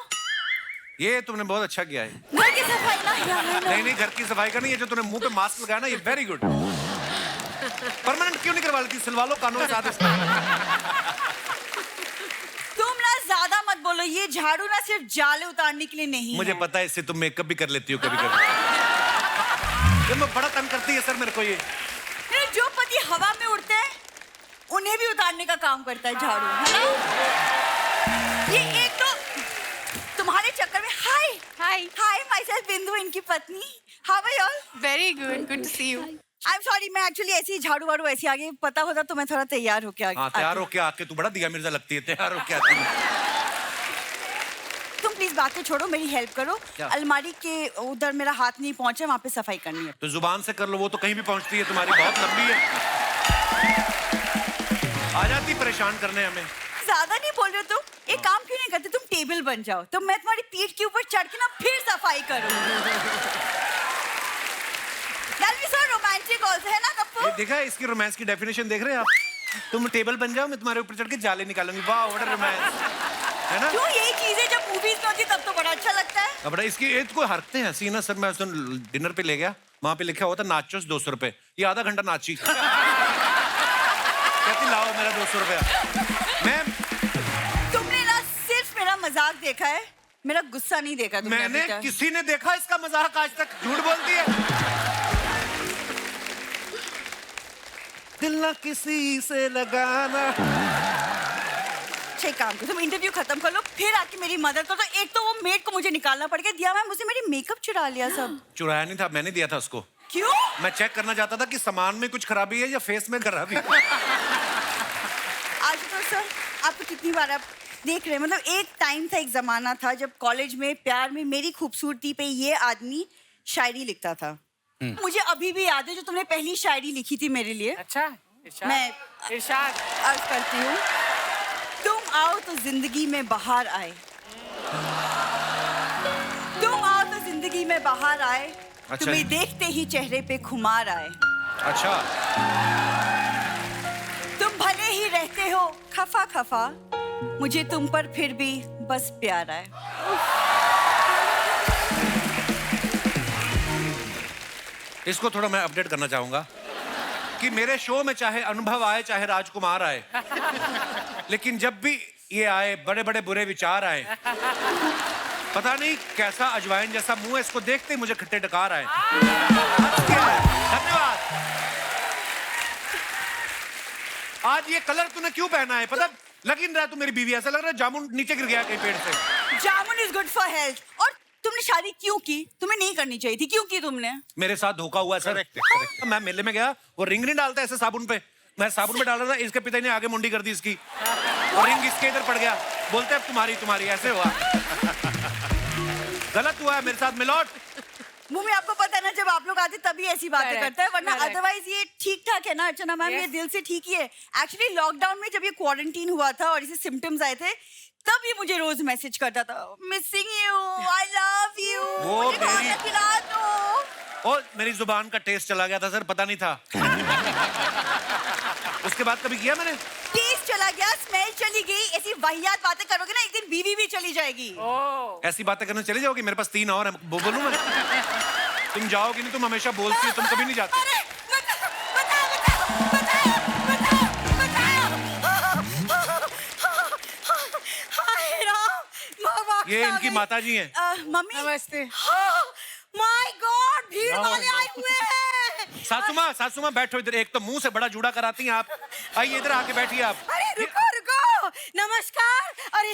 ये तुमने बहुत अच्छा किया है। घर की सफाई ना यहाँ है ना। नहीं नहीं, घर की सफाई का नहीं है, जो तूने मुंह पे मास्क लगाया ना, ये वेरी गुड। परमानेंट क्यों नहीं करवा लेती, सिलवा लो कानों के साथ इसमें। तुम ना ज्यादा मत बोलो, ये झाड़ू ना सिर्फ जाले उतारने के लिए नहीं मुझे है। पता है, इससे तुम मेकअप भी कर लेती हो कभी कभी। ये मैं बड़ा तंग करती है सर मेरे को ये। मेरे जो पति हवा में उड़ते हैं उन्हें भी उतारने का काम करता है झाड़ू, है ना? ये एक तो तुम्हारे चक्कर में हाय हाय। हाय माय सेल्फ बिंदु, इनकी पत्नी। How are you all? Very good, good to see you. I am sorry, मैं एक्चुअली ऐसी ही झाड़ू वाड़ू ऐसी आगे, पता होता तो मैं थोड़ा तैयार होके आ हाँ, तैयार होके आके तू बड़ा दिया मिर्जा लगती है, तैयार होके आती है। तुम प्लीज बातें छोड़ो, मेरी हेल्प करो। क्या? अलमारी के उधर मेरा हाथ नहीं पहुंचे, वहां पे सफाई करनी है। तो जुबान से कर लो, वो तो कहीं भी पहुंचती है, तुम्हारी बहुत लंबी है, आ जाती परेशान करने हमें। ज्यादा नहीं बोल रहे हो तुम, एक काम क्यों नहीं करते, तुम टेबल बन जाओ तो मैं तुम्हारी पीठ के ऊपर चढ़ के ना फिर सफाई करूँ। That'll be so romantic also, है ना कप्पू? ये देखा है, इसकी रोमांस की डेफिनेशन देख रहे हैं आप? तुम टेबल बन जाओ, मैं तुम्हारे ऊपर चढ़ के जाले निकालूंगी। वाह व्हाट अ रोमांस, है ना? क्यों, यही चीजें जब मूवीज में होती तब तो बड़ा अच्छा लगता है। अब बड़ा इसकी एक को हरकते हैं हंसी ना सर। मैं उस दिन डिनर पे ले गया, वहां पे लिखा हुआ था नाचोस 200 रुपए, ये आधा घंटा नाची। कहती लाओ मेरा 200 रुपया। मैं तुमने ना सिर्फ मेरा मजाक देखा है, मेरा गुस्सा नहीं देखा तुमने मैंने अभी तक। किसी ने देखा इसका मजाक आज तक? झूठ बोलती है। दिल ना किसी से लगाना। अच्छा एक काम करो, तुम इंटरव्यू खत्म कर लो, फिर आके मेरी मदद करो। तो एक तो वो मेड को मुझे निकालना पड़ गया, दिया मैम मुझसे मेरी मेकअप चुरा लिया सब। चुराया नहीं था, मैंने दिया था उसको। क्यों? मैं चेक करना चाहता था कि सामान में कुछ खराबी है या फेस में खराबी है। आशुतोष सर, आपको कितनी बार आप देख रहे हैं, मतलब एक टाइम था, एक जमाना था जब कॉलेज में प्यार में मेरी खूबसूरती पे ये आदमी शायरी लिखता था। मुझे अभी भी याद है जो तुमने पहली शायरी लिखी थी मेरे लिए। अच्छा इरशाद, मैं इरशाद अर्ज करती हूँ, तुम आओ तो जिंदगी में बाहर आए, तुम आओ तो जिंदगी में बाहर आए, अच्छा। तुम्हें देखते ही चेहरे पे खुमार आए। अच्छा, तुम भले ही रहते हो खफा खफा, मुझे तुम पर फिर भी बस प्यार आए। इसको थोड़ा मैं अपडेट करना चाहूंगा कि मेरे शो में चाहे अनुभव आए चाहे राजकुमार आए, लेकिन जब भी ये आए बड़े बड़े बुरे विचार आए, पता नहीं कैसा अजवाइन जैसा मुंह है, इसको देखते ही मुझे खट्टे डकार आए। धन्यवाद। आज ये कलर तूने क्यों पहना है? पता लग ही नहीं रहा तू मेरी बीवी, ऐसा लग रहा है जामुन नीचे गिर गया कहीं पेड़ से। जामुन इज गुड फॉर हेल्थ। और तुमने शादी क्यों की? तुम्हें नहीं करनी चाहिए थी, क्यों की तुमने? मेरे साथ धोखा हुआ है सर। मैं मेले में गया, वो रिंग नहीं डालता ऐसे साबुन पे, मैं साबुन पे डाल रहा था, इसके पिता ने आगे मुंडी कर दी इसकी, और रिंग इसके इधर पड़ गया। बोलते अब तुम्हारी तुम्हारी, ऐसे हुआ। गलत हुआ है मेरे साथ मिलोट। मुंह में आपको पता है ना, जब आप लोग आते तभी ऐसी बातें Correct, करता है, वरना correct. अदरवाइज ये ठीक ठाक है ना अर्चना मैम, ये दिल से ठीक ही है। एक्चुअली लॉकडाउन में जब ये क्वारंटीन हुआ था और इसे सिम्टम्स आए थे, तब ये मुझे रोज मैसेज करता था, missing you, I love you, वो मुझे खाना मेरी- खिला दो। और मेरी जुबान का टेस्ट चला गया था सर, पता नहीं था। उसके बाद कभी किया मैंने? टेस्ट चला गया, स्मेल चली गई। ऐसी वाहियात बातें करोगे ना, एक दिन बीवी भी चली जाएगी। ऐसी बातें करने चले जाओगे? मेरे पास 3 और हैं, बोलूं मैं? तुम जाओगी नहीं, तुम हमेशा बोलती हो, तुम कभी नहीं जाती। अरे हाय राम, ये इनकी माता जी हैं। मम्मी नमस्ते। माय गॉड, भीड़ वाले आए हुए हैं। सासू माँ बैठो इधर, एक तो मुंह से बड़ा जूड़ा कराती हैं आप। आइए इधर आके बैठिए आप। अरे रुको रुको, नमस्कार। अरे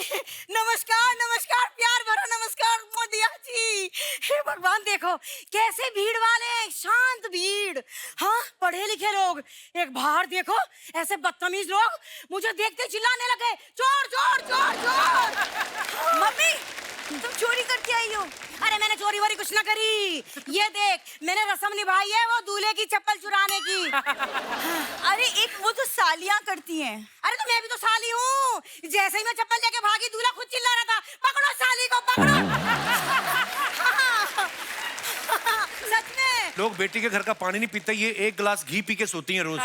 नमस्कार नमस्कार, प्यार भरा नमस्कार मोदिया जी। हे भगवान, देखो कैसे भीड़ वाले, शांत भीड़। हाँ, पढ़े लिखे लोग। एक बाहर देखो, ऐसे बदतमीज लोग मुझे देखते चिल्लाने लगे, चोर चोर चोर चोर। मम्मी, तुम चोरी करके आई हो? अरे मैंने चोरी वोरी कुछ ना करी, ये देख मैंने रस्म निभाई है वो दूल्हे की चप्पल चुराने की। अरे एक वो तो सालियां करती हैं। अरे तो मैं भी तो साली हूँ। जैसे ही मैं चप्पल लेके भागी, दूल्हा खुद चिल्ला रहा था, पकड़ो साली को पकड़ो। सच में। लोग बेटी के घर का पानी नहीं पीते, ये 1 गिलास घी पी के सोती हैं रोज।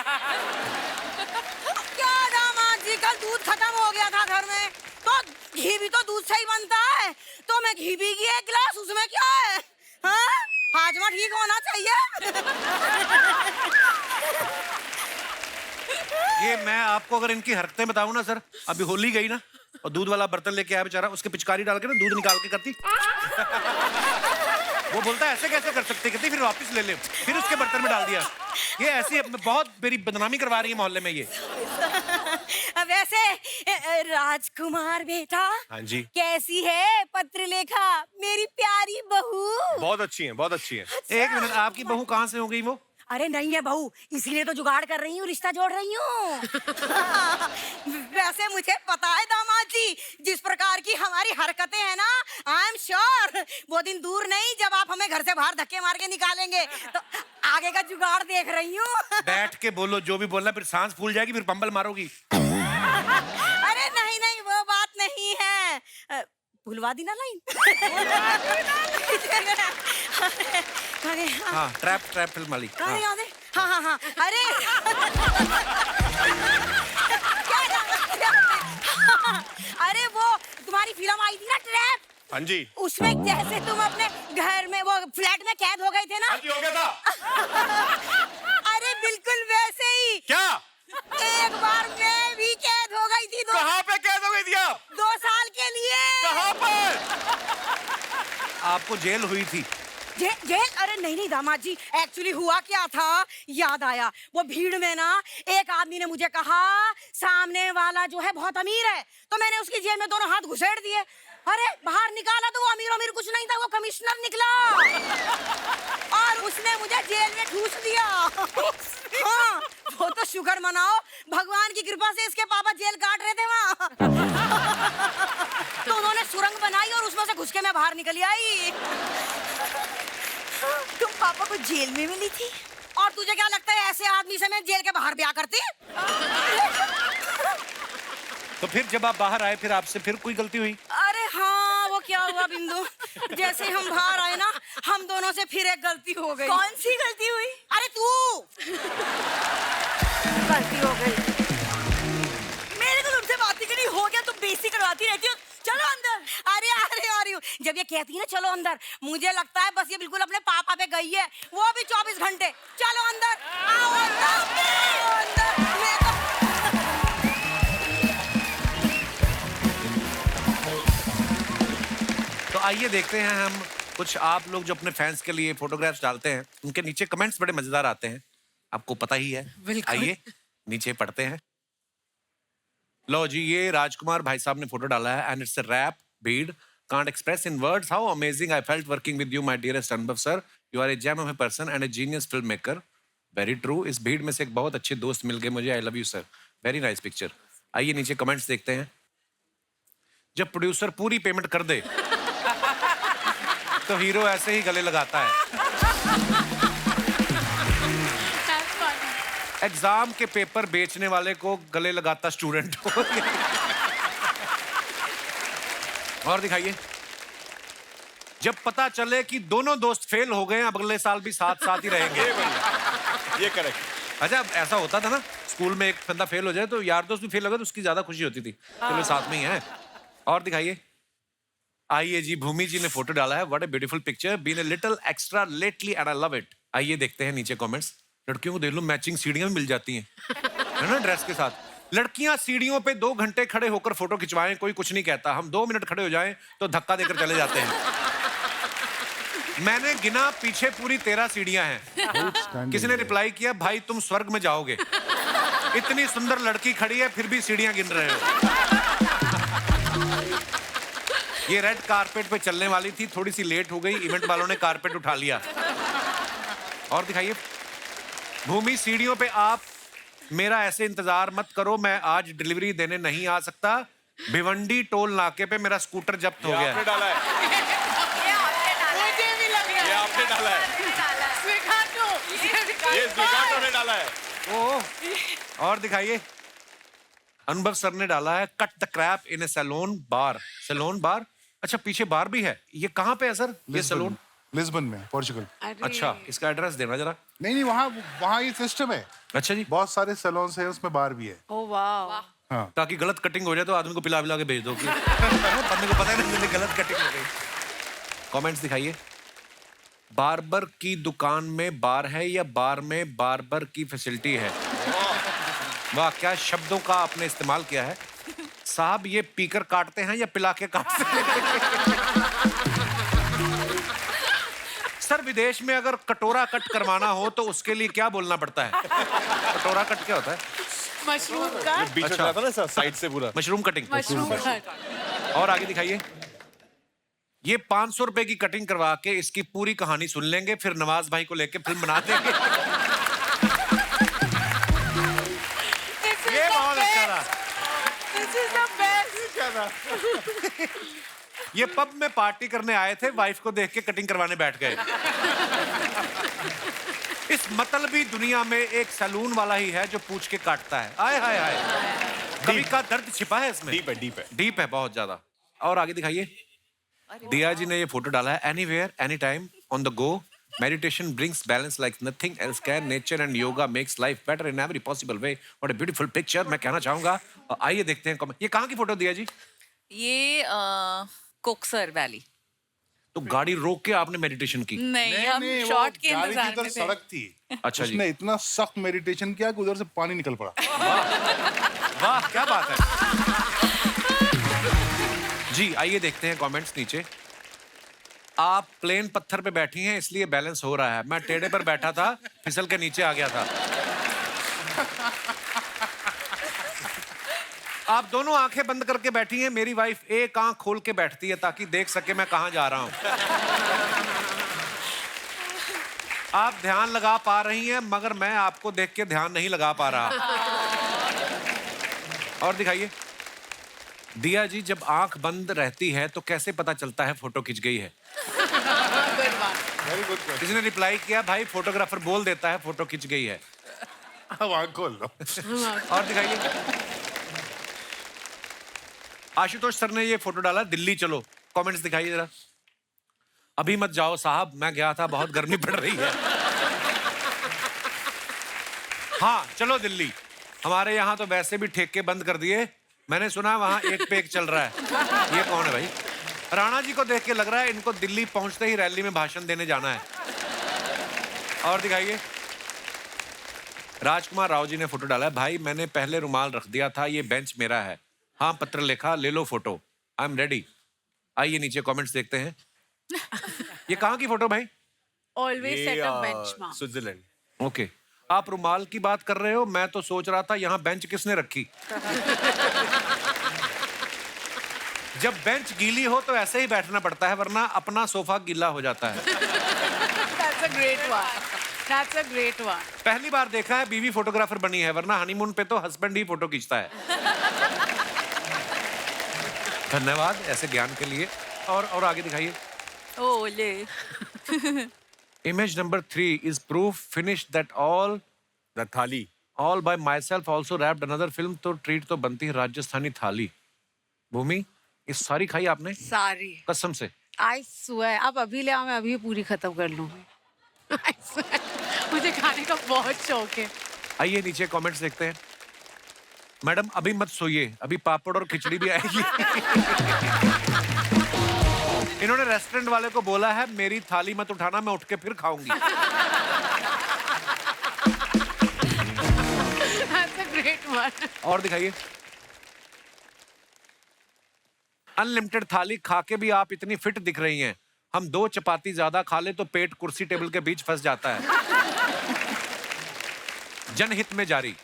क्या दामाद जी, कल दूध खत्म हो गया था घर में, तो घी भी तो दूध से ही बनता है, तो मैं घी पी गई 1 गिलास, उसमें क्या है? हाँ, हाजमा ठीक होना चाहिए। ये मैं आपको अगर इनकी हरकतें बताऊं ना सर, अभी होली गई ना और दूध वाला बर्तन लेके आया बेचारा, उसके पिचकारी डाल के ना दूध निकाल के करती। वो बोलता है ऐसे कैसे कर सकते, कहती फिर वापस ले ले, फिर उसके बर्तन में डाल दिया। ये ऐसी बहुत मेरी बदनामी करवा रही है मोहल्ले में ये। वैसे राजकुमार बेटा, हाँ जी। कैसी है पत्रलेखा मेरी प्यारी बहू? बहुत अच्छी हैं, बहुत अच्छी हैं। 1 मिनट, आपकी बहू कहाँ से हो गई वो? अरे नहीं है बहू, इसीलिए तो जुगाड़ कर रही हूँ, रिश्ता जोड़ रही हूँ। वैसे मुझे पता है दामाद जी, जिस प्रकार की हमारी हरकतें हैं ना, आई एम श्योर वो दिन दूर नहीं जब आप हमें घर से बाहर धक्के मार के निकालेंगे, तो आगे का जुगाड़ देख रही हूँ। बैठ के बोलो जो भी बोलना, फिर सांस फूल जाएगी, फिर पंबल मारोगी। अरे नहीं नहीं, वो बात नहीं है। भुलवा दी ना लाइन। हाँ, ट्रैप फिल्म वाली। अरे याद है, हाँ हाँ हाँ, अरे अरे वो तुम्हारी फिल्म आई थी ना ट्रैप, हाँ जी। उसमें जैसे तुम अपने घर में वो फ्लैट में कैद हो गए थे ना। हाँ जी, हो गया था। अरे बिल्कुल वैसे ही। क्या? एक बार मैं भी कैद हो गई थी। कहाँ पे कैद हो गई थी आप? 2 साल के लिए। कहाँ पर? आपको जेल हुई थी? जेल? अरे नहीं नहीं दामाद जी, एक्चुअली हुआ क्या था, याद आया। वो भीड़ में ना एक आदमी ने मुझे कहा सामने वाला जो है बहुत अमीर है, तो मैंने उसकी जेब में दोनों हाथ घुसेड़ दिए। अरे बाहर निकाला तो वो अमीर अमीर कुछ नहीं था, वो कमिश्नर निकला और उसने मुझे जेल में ठूस दिया। हाँ, वो तो शुक्र मनाओ, भगवान की कृपा से इसके पापा जेल काट रहे थे वहाँ। तो उन्होंने सुरंग बनाई और उसमें से घुस के मैं बाहर निकली आई। तुम पापा को जेल में मिली थी? और तुझे क्या लगता है ऐसे आदमी से मैं जेल के बाहर ब्याह करती? तो फिर जब आप बाहर आए फिर आपसे फिर कोई गलती हुई? अरे हाँ, वो क्या हुआ बिंदु, जैसे हम बाहर आए ना, हम दोनों से फिर एक गलती हो गई। कौन सी गलती हुई? अरे तू गलती हो गई। मेरे को तुमसे बात ही नहीं, हो गया, तुम बेइज्जती करवाती रहती हो। चलो अंदर। अरे अरे अरे, जब ये कहती है ना चलो अंदर, मुझे लगता है बस ये बिल्कुल अपने पापा पे गई है, वो भी 24 घंटे। चलो अंदर, आओ अंदर, आओ अंदर। मैं तो आइए देखते हैं हम कुछ आप लोग जो अपने फैंस के लिए फोटोग्राफ्स डालते हैं, उनके नीचे कमेंट्स बड़े मजेदार आते हैं, आपको पता ही है। आइए नीचे पढ़ते हैं। लो जी, ये राजकुमार भाई साहब ने फोटो डाला है एंड इट्स अ रैप बीड। Can't express in words how amazing I felt working with you, my dearest Anubhav sir. You are a gem of a person and a genius filmmaker. Very true. इस भीड़ में से एक बहुत अच्छे दोस्त मिल गए मुझे। I love you sir. Very nice picture. आइए नीचे कमेंट्स देखते हैं। जब प्रोड्यूसर पूरी पेमेंट कर दे तो हीरो ऐसे ही गले लगाता है। एग्जाम के पेपर बेचने वाले को गले लगाता स्टूडेंट हो। और दिखाइए। जब पता चले कि दोनों दोस्त फेल हो गए, अब अगले साल भी साथ साथ ही रहेंगे। ये करेक्ट। अच्छा, ऐसा होता था ना स्कूल में, एक बंदा फेल हो जाए तो यार दोस्त भी फेल हो गए तो उसकी ज्यादा खुशी होती थी, चलो साथ में ही है। और दिखाइए। आइए जी, भूमि जी ने फोटो डाला है। What a beautiful picture, been a little extra lately and I love it. आइए देखते हैं नीचे कमेंट्स। लड़कियों को देख लो, मैचिंग सीढ़ियां भी मिल जाती हैं, है ना, ड्रेस के साथ। लड़कियां सीढ़ियों पे 2 घंटे खड़े होकर फोटो खिंचवाएं, कोई कुछ नहीं कहता। हम 2 मिनट खड़े हो जाएं तो धक्का देकर चले जाते हैं। मैंने गिना, पीछे पूरी 13 सीढ़ियां हैं। किसी ने रिप्लाई किया, भाई तुम स्वर्ग में जाओगे, इतनी सुंदर लड़की खड़ी है फिर भी सीढ़ियां गिन रहे हो। ये रेड कारपेट पे चलने वाली थी, थोड़ी सी लेट हो गई, इवेंट वालों ने कारपेट उठा लिया। और दिखाइए। भूमि, सीढ़ियों पे आप मेरा ऐसे इंतजार मत करो, मैं आज डिलीवरी देने नहीं आ सकता। भिवंडी टोल नाके पे मेरा स्कूटर जब्त हो गया। आपने डाला है। मुझे भी लग रहा है। ये आपने डाला है। ये स्वीकार्टो ने डाला है। ओह, और दिखाइए। अनुभव सर ने डाला है, cut the crap in a saloon bar. Saloon bar, अच्छा पीछे बार भी है। ये कहाँ पे है सर ये सैलून? लिस्बन में, पोर्चुगल। अच्छा, इसका एड्रेस देना जरा। नहीं, वहाँ ये सिस्टम है। अच्छा जी। बहुत सारे सैलून्स हैं, उसमें बार भी है। ओह वाह। हाँ, ताकि गलत कटिंग हो जाए तो आदमी को पिला पिला के भेज दो। बंदे को पता नहीं जल्दी गलत कटिंग हो गई। कमेंट्स दिखाइए। बार्बर की दुकान में बार है या बार में बार्बर की फैसिलिटी है? वाह, क्या शब्दों का आपने इस्तेमाल किया है। साहब, ये पीकर काटते हैं या पिला के काटते हैं? सर, विदेश में अगर कटोरा कट करवाना हो तो उसके लिए क्या बोलना पड़ता है? कटोरा कट क्या होता है? मशरूम का। बीच में जाता ना साइड से पूरा। Mushroom cutting. मशरूम का। और आगे दिखाइए। ये 500 रुपए की कटिंग करवा के इसकी पूरी कहानी सुन लेंगे, फिर नवाज भाई को लेके फिल्म बना देंगे। ये बहुत अच्छा था। ये पब में पार्टी करने आए थे, वाइफ को देख के कटिंग करवाने बैठ गए। इस मतलबी दुनिया में एक सैलून वाला ही है जो पूछ के काटता है। आय हाय हाय, कभी का दर्द छिपा है इसमें। डीप है, डीप है। डीप है बहुत ज्यादा। और आगे दिखाइए। दिया जी ने ये फोटो डाला है। Anywhere, any time, on the go, meditation brings balance like nothing else can, nature and yoga makes life better in every possible way. What a beautiful picture, मैं कहना चाहूंगा। आइए देखते हैं ये कहाँ की फोटो दिया जी? ये कोकसर वैली। तो गाड़ी रोक के आपने मेडिटेशन की? नहीं, हम शॉट के इंतजार में थे। सड़क थी। अच्छा जी। उसने इतना सख्त मेडिटेशन किया कि उधर से पानी निकल पड़ा। वाह, क्या बात है। जी आइए देखते हैं कमेंट्स नीचे। आप प्लेन पत्थर पे बैठी हैं इसलिए बैलेंस हो रहा है, मैं टेढ़े पर बैठा था फिसल के नीचे आ गया था। आप दोनों आंखें बंद करके बैठी हैं, मेरी वाइफ एक आंख खोल के बैठती है ताकि देख सके मैं कहां जा रहा हूं। आप ध्यान लगा पा रही हैं मगर मैं आपको देख के ध्यान नहीं लगा पा रहा। और दिखाइए। दिया जी जब आंख बंद रहती है तो कैसे पता चलता है फोटो खिंच गई है? वेरी गुड किसी ने रिप्लाई किया भाई फोटोग्राफर बोल देता है फोटो खिंच गई है। अब आँख खोल लो। और दिखाइए। आशुतोष सर ने ये फोटो डाला दिल्ली चलो, कमेंट्स दिखाइए जरा। अभी मत जाओ साहब, मैं गया था, बहुत गर्मी पड़ रही है। हाँ चलो दिल्ली, हमारे यहाँ तो वैसे भी ठेके बंद कर दिए, मैंने सुना वहां एक पे एक चल रहा है। ये कौन है भाई? राणा जी को देख के लग रहा है इनको दिल्ली पहुंचते ही रैली में भाषण देने जाना है। और दिखाइए। राजकुमार राव जी ने फोटो डाला है, भाई मैंने पहले रुमाल रख दिया था, ये बेंच मेरा है। हाँ पत्र लिखा, ले लो फोटो, आई एम रेडी। आइए नीचे कमेंट्स देखते हैं। ये कहाँ की फोटो भाई? ऑलवेज सेट अ बेंचमार्क। स्विट्जरलैंड। ओके आप रुमाल की बात कर रहे हो, मैं तो सोच रहा था यहाँ बेंच किसने रखी। जब बेंच गीली हो तो ऐसे ही बैठना पड़ता है वरना अपना सोफा गीला हो जाता है। That's a great one. That's a great one. पहली बार देखा है बीवी फोटोग्राफर बनी है वरना हनीमून पे तो हस्बैंड ही फोटो खींचता है। धन्यवाद ऐसे ज्ञान के लिए। और आगे दिखाइए। ओले। Image number 3 is proof finished that all the थाली। by myself also wrapped another film, तो ट्रीट तो बनती है राजस्थानी थाली। भूमि ये सारी खाई आपने? सारी कसम से? आई स्वेयर, आप अभी ले आओ, मैं अभी पूरी खत्म कर लूंगी। I swear, मुझे खाने का बहुत शौक है। आइए नीचे कमेंट्स देखते हैं। मैडम अभी मत सोइए, अभी पापड़ और खिचड़ी भी आएगी। इन्होंने रेस्टोरेंट वाले को बोला है मेरी थाली मत उठाना, मैं उठ के फिर खाऊंगी। That's a great one. और दिखाइए। अनलिमिटेड थाली खा के भी आप इतनी फिट दिख रही हैं। हम 2 चपाती ज्यादा खा ले तो पेट कुर्सी टेबल के बीच फंस जाता है। जनहित में जारी।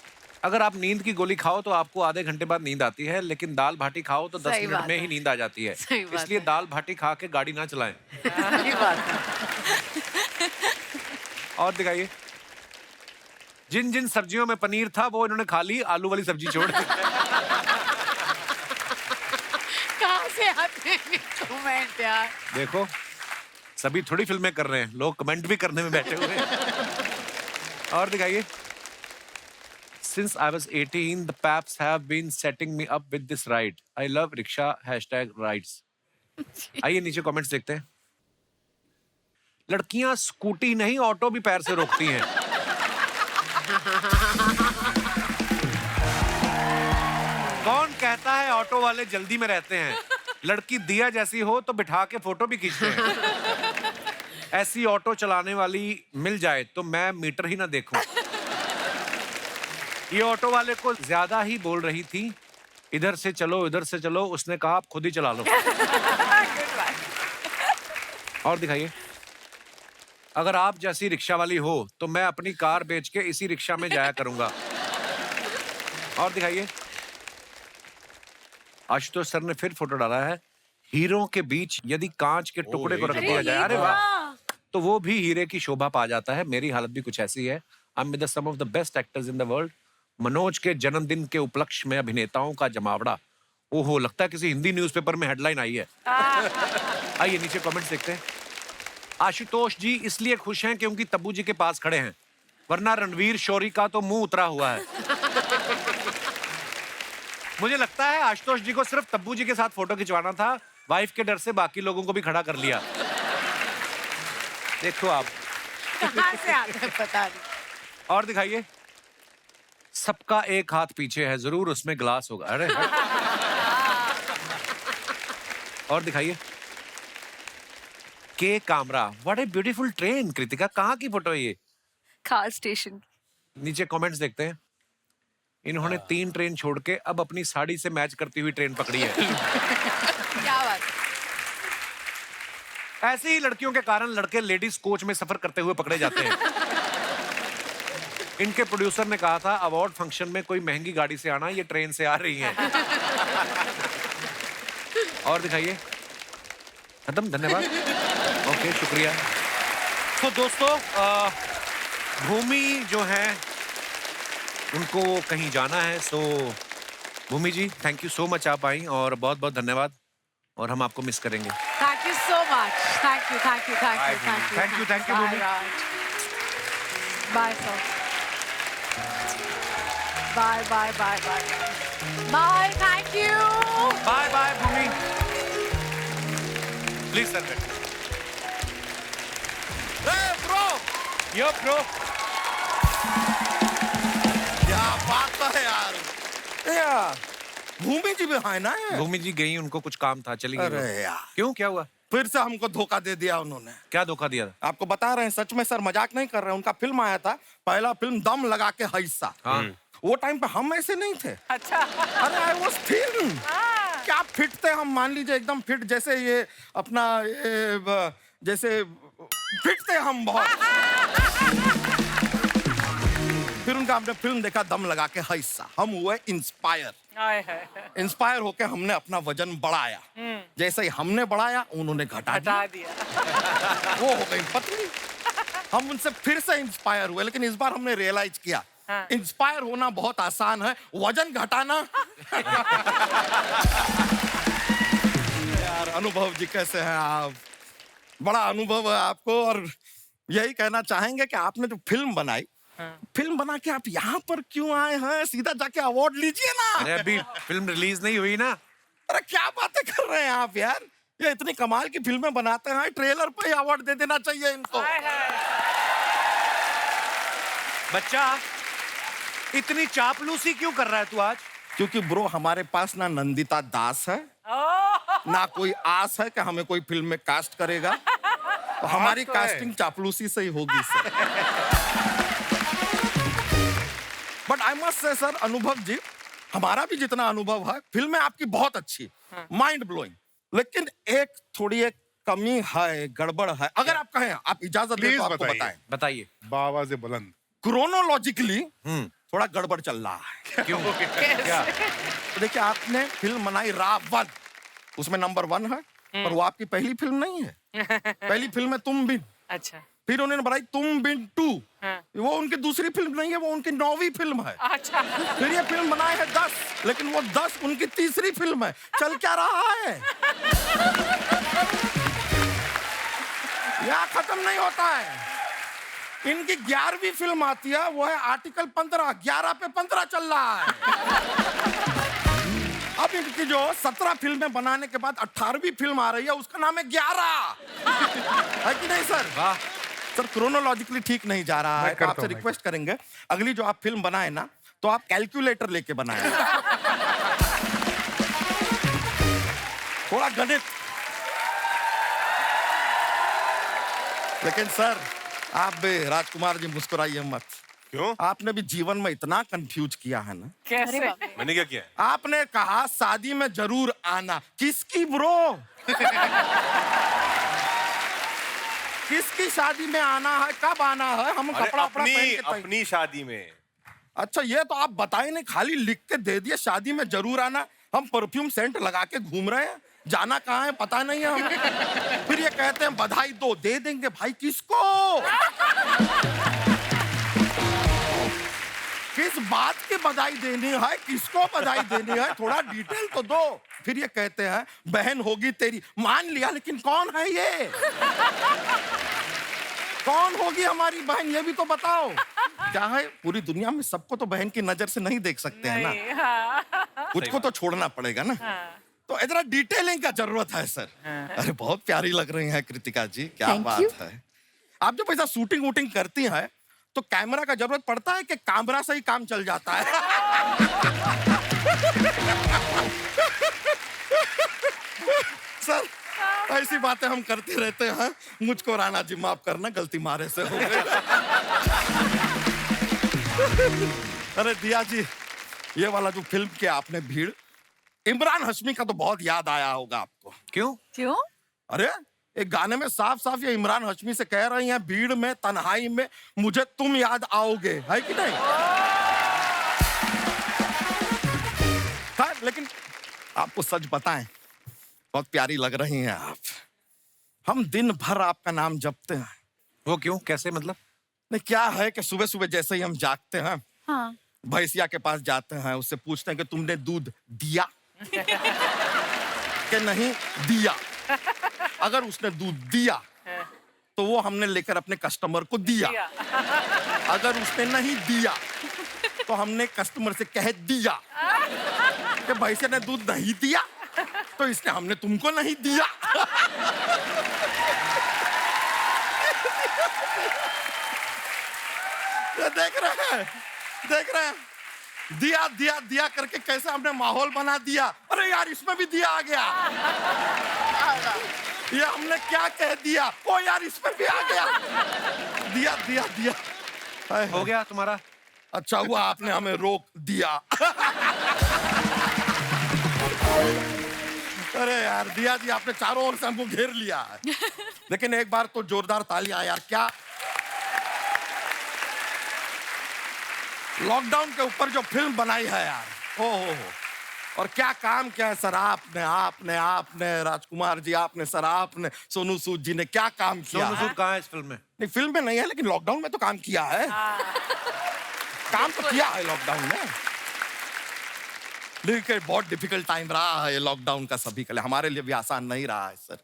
अगर आप नींद की गोली खाओ तो आपको आधे घंटे बाद नींद आती है, लेकिन दाल भाटी खाओ तो 10 सही मिनट बात में है। ही नींद आ जाती है। सही बात इसलिए है। दाल भाटी खा के गाड़ी ना चलाएं। सही बात है। और दिखाइए। जिन जिन सब्जियों में पनीर था वो इन्होंने खा ली, आलू वाली सब्जी छोड़ दी। कहाँ से आते हैं कमेंट यार? देखो सभी थोड़ी फिल्में कर रहे हैं, लोग कमेंट भी करने में बैठे हुए हैं। और दिखाइए। Since I was 18, the Paps have been setting me up with this ride. I love rickshaw #rides. आइए नीचे कमेंट्स देखते हैं। लड़कियां स्कूटी नहीं ऑटो भी पैर से रोकती हैं। कौन कहता है ऑटो वाले जल्दी में रहते हैं? लड़की दिया जैसी हो तो बिठा के फोटो भी खींचते हैं। ऐसी ऑटो चलाने वाली मिल जाए तो मैं मीटर ही ना देखूं। ये ऑटो वाले को ज्यादा ही बोल रही थी, इधर से चलो इधर से चलो, उसने कहा आप खुद ही चला लो। और दिखाइए। अगर आप जैसी रिक्शा वाली हो तो मैं अपनी कार बेच के इसी रिक्शा में जाया करूंगा। और दिखाइए। आशुतोष सर ने फिर फोटो डाला है, हीरों के बीच यदि कांच के टुकड़े को रख दिया जाए, अरे वाह, तो वो भी हीरे की शोभा पा जाता है। मेरी हालत भी कुछ ऐसी है। I am with some of the best actors in the world. Manoj के जन्मदिन के उपलक्ष्य में अभिनेताओं का जमावड़ा। ओहो, लगता है किसी हिंदी न्यूज़पेपर में हेडलाइन आई है। आइए नीचे कमेंट्स देखते हैं। आशुतोष जी इसलिए खुश हैं क्योंकि तब्बू जी के पास खड़े हैं, वरना रणवीर शौरी का तो मुंह उतरा हुआ है। मुझे लगता है आशुतोष जी को सिर्फ तब्बू जी के साथ फोटो खिंचवाना था, वाइफ के डर से बाकी लोगों को भी खड़ा कर लिया। देखो आप कहाँ से आते हैं पता नहीं। और दिखाइए। सबका एक हाथ पीछे है, जरूर उसमें ग्लास होगा। अरे और दिखाइए। के Kamra, what a beautiful train. Kritika कहाँ की फोटो है ये? खाल स्टेशन। नीचे कमेंट्स देखते हैं। इन्होंने 3 ट्रेन छोड़ के अब अपनी साड़ी से मैच करती हुई ट्रेन पकड़ी है। क्या बात। ऐसे ही लड़कियों के कारण लड़के लेडीज कोच में सफर करते हुए पकड़े जाते हैं। इनके प्रोड्यूसर ने कहा था अवार्ड फंक्शन में कोई महंगी गाड़ी से आना, ये ट्रेन से आ रही है। और दिखाइए। खत्म, धन्यवाद। ओके, शुक्रिया। तो दोस्तों, भूमि जो है उनको कहीं जाना है, सो भूमि जी थैंक यू सो मच, आप आई और बहुत बहुत धन्यवाद, और हम आपको मिस करेंगे। Thank you so much. Thank you, thank you, thank you, thank you, Thank you, thank you, Bhumi. Bye sir. Bye bye bye bye bye. Thank you. Bye bye Bhumi. Please sir बैठ। यो ब्रो, क्या बात है यार। यार भूमि जी भी है ना ये? भूमि जी गई, उनको कुछ काम था, चली गई। अरे यार, क्यों, क्या हुआ? फिर से हमको धोखा दे दिया उन्होंने। क्या धोखा दिया था? आपको बता रहे हैं, सच में सर, मजाक नहीं कर रहे हैं। उनका फिल्म आया था, पहला फिल्म दम लगा के हिस्सा। हाँ। वो टाइम पे हम ऐसे नहीं थे। अच्छा। अरे आई वाज फिल्म, क्या फिट थे हम, मान लीजिए एकदम फिट, जैसे ये अपना जैसे फिट थे हम बहुत। फिर उनका हमने फिल्म देखा दम लगा के हिस्सा, हम हुए इंस्पायर। इंस्पायर होके हमने अपना वजन बढ़ाया। जैसे ही हमने बढ़ाया उन्होंने घटा दिया। वो हो गई पतली। हम उनसे फिर से इंस्पायर हुए, लेकिन इस बार हमने रियलाइज किया इंस्पायर होना बहुत आसान है, वजन घटाना। यार अनुभव जी, कैसे हैं आप? बड़ा अनुभव है आपको, और यही कहना चाहेंगे कि आपने जो फिल्म बनाई, फिल्म बना के आप यहाँ पर क्यों आए हैं? सीधा जाके अवार्ड लीजिए ना। अरे अभी फिल्म रिलीज नहीं हुई ना। अरे क्या बातें कर रहे हैं आप यार, ये इतनी कमाल की फिल्में बनाते हैं, ट्रेलर पे ही अवार्ड दे देना चाहिए इनको। बच्चा इतनी चापलूसी क्यों कर रहा है तू आज? क्योंकि ब्रो हमारे पास ना नंदिता दास है, ना कोई आस है कि हमें कोई फिल्म में कास्ट करेगा, तो हमारी कास्टिंग चापलूसी से ही होगी sir. But I must say sir, अनुभव जी, हमारा भी जितना अनुभव है, फिल्में आपकी बहुत अच्छी, माइंड ब्लोइंग, लेकिन एक थोड़ी एक कमी है, गड़बड़ है। अगर आप कहें, आप इजाजत दें तो आपको बताएं। बताइए। बाबा से बुलंद। क्रोनोलॉजिकली थोड़ा गड़बड़ चल रहा है। क्यों? क्या? तो देखिए, आपने फिल्म बनाई रावण, उसमें नंबर 1 है, पर वो आपकी पहली फिल्म नहीं है। पहली फिल्म है तुम बिन। अच्छा। फिर उन्होंने बनाई तुम बिन 2, वो उनकी दूसरी फिल्म नहीं है, वो उनकी 9वीं फिल्म है। अच्छा। फिर ये फिल्म बनाए है 10, लेकिन वो 10 उनकी तीसरी फिल्म है। चल क्या रहा है? यहाँ खत्म नहीं होता है। इनकी 11वीं फिल्म आती है, वो है आर्टिकल 15, 11 पे 15 चल रहा है। अब इनकी जो 17 फिल्में बनाने के बाद 18वीं फिल्म आ रही है, उसका नाम है 11। है कि नहीं सर? वाह सर, क्रोनोलॉजिकली ठीक नहीं जा रहा है। तो आपसे रिक्वेस्ट करेंगे, अगली जो आप फिल्म बनाए ना, तो आप कैलकुलेटर लेके बनाए। थोड़ा गणित। लेकिन सर, आप भी राजकुमार जी मुस्कुराइए मत। क्यों? आपने भी जीवन में इतना कंफ्यूज किया है ना। कैसे? मैंने क्या किया? आपने कहा शादी में जरूर आना। किसकी ब्रो? किसकी शादी में आना है? कब आना है? हम अरे कपड़ा पहन के अपनी शादी में। अच्छा, ये तो आप बताए नहीं, खाली लिख के दे दिए शादी में जरूर आना। हम परफ्यूम सेंट लगा के घूम रहे हैं, जाना कहाँ है पता नहीं है हमें। फिर ये कहते हैं बधाई दो, दे देंगे भाई। किसको? किस बात की बधाई देनी है? किसको बधाई देनी है? थोड़ा डिटेल तो दो। फिर ये कहते हैं बहन होगी तेरी। मान लिया, लेकिन कौन है ये? कौन होगी हमारी बहन, ये भी तो बताओ। क्या है, पूरी दुनिया में सबको तो बहन की नजर से नहीं देख सकते हैं ना। कुछ को तो छोड़ना पड़ेगा ना। तो इतना डिटेलिंग का जरूरत है सर। अरे बहुत प्यारी लग रही हैं कृतिका जी, क्या बात है। आप जब ऐसा शूटिंग वूटिंग करती हैं, तो कैमरा का जरूरत पड़ता है कि कैमरा से ही काम चल जाता है? सर, ऐसी बातें हम करते रहते हैं। मुझको राणा जी माफ करना, गलती मारे से हो गई। अरे दिया जी, ये वाला जो फिल्म के आपने भीड़, इमरान हाशमी का तो बहुत याद आया होगा आपको। क्यों? क्यों? अरे एक गाने में साफ साफ ये इमरान हाशमी से कह रही हैं, भीड़ में तन्हाई में मुझे तुम याद आओगे, है कि नहीं? हाँ, लेकिन आपको सच बताएं, बहुत प्यारी लग रही हैं आप। हम दिन भर आपका नाम जपते हैं। वो क्यों? कैसे मतलब? नहीं, क्या है कि सुबह सुबह जैसे ही हम जागते हैं, हाँ। भैंसिया के पास जाते हैं, उससे पूछते हैं कि तुमने दूध दिया कि नहीं दिया। अगर उसने दूध दिया तो वो हमने लेकर अपने कस्टमर को दिया। अगर उसने नहीं दिया तो हमने कस्टमर से कह दिया कि भैंसिया ने दूध नहीं दिया तो इसने हमने तुमको नहीं दिया। ये देख रहे हैं, दिया दिया दिया करके कैसे हमने माहौल बना दिया। अरे यार, इसमें भी दिया आ गया। ये हमने क्या कह दिया? ओ यार, इसमें भी आ गया। दिया दिया दिया। हो गया तुम्हारा? अच्छा हुआ आपने हमें रोक दिया। अरे यार, दिया जी, आपने चारों ओर से हमको घेर लिया है। लेकिन एक बार तो जोरदार तालियां यार। क्या लॉकडाउन के ऊपर जो फिल्म बनाई है यार, हो और क्या काम किया है सर आपने राजकुमार जी, आपने सर, आपने सोनू सूद जी ने क्या काम किया। सोनू सूद कहाँ है इस फिल्म में? नहीं, फिल्म में नहीं है, लेकिन लॉकडाउन में तो काम किया है। काम तो किया है लॉकडाउन में। लेकिन बहुत डिफिकल्ट टाइम रहा है ये लॉकडाउन का सभी के लिए, हमारे लिए भी आसान नहीं रहा है सर।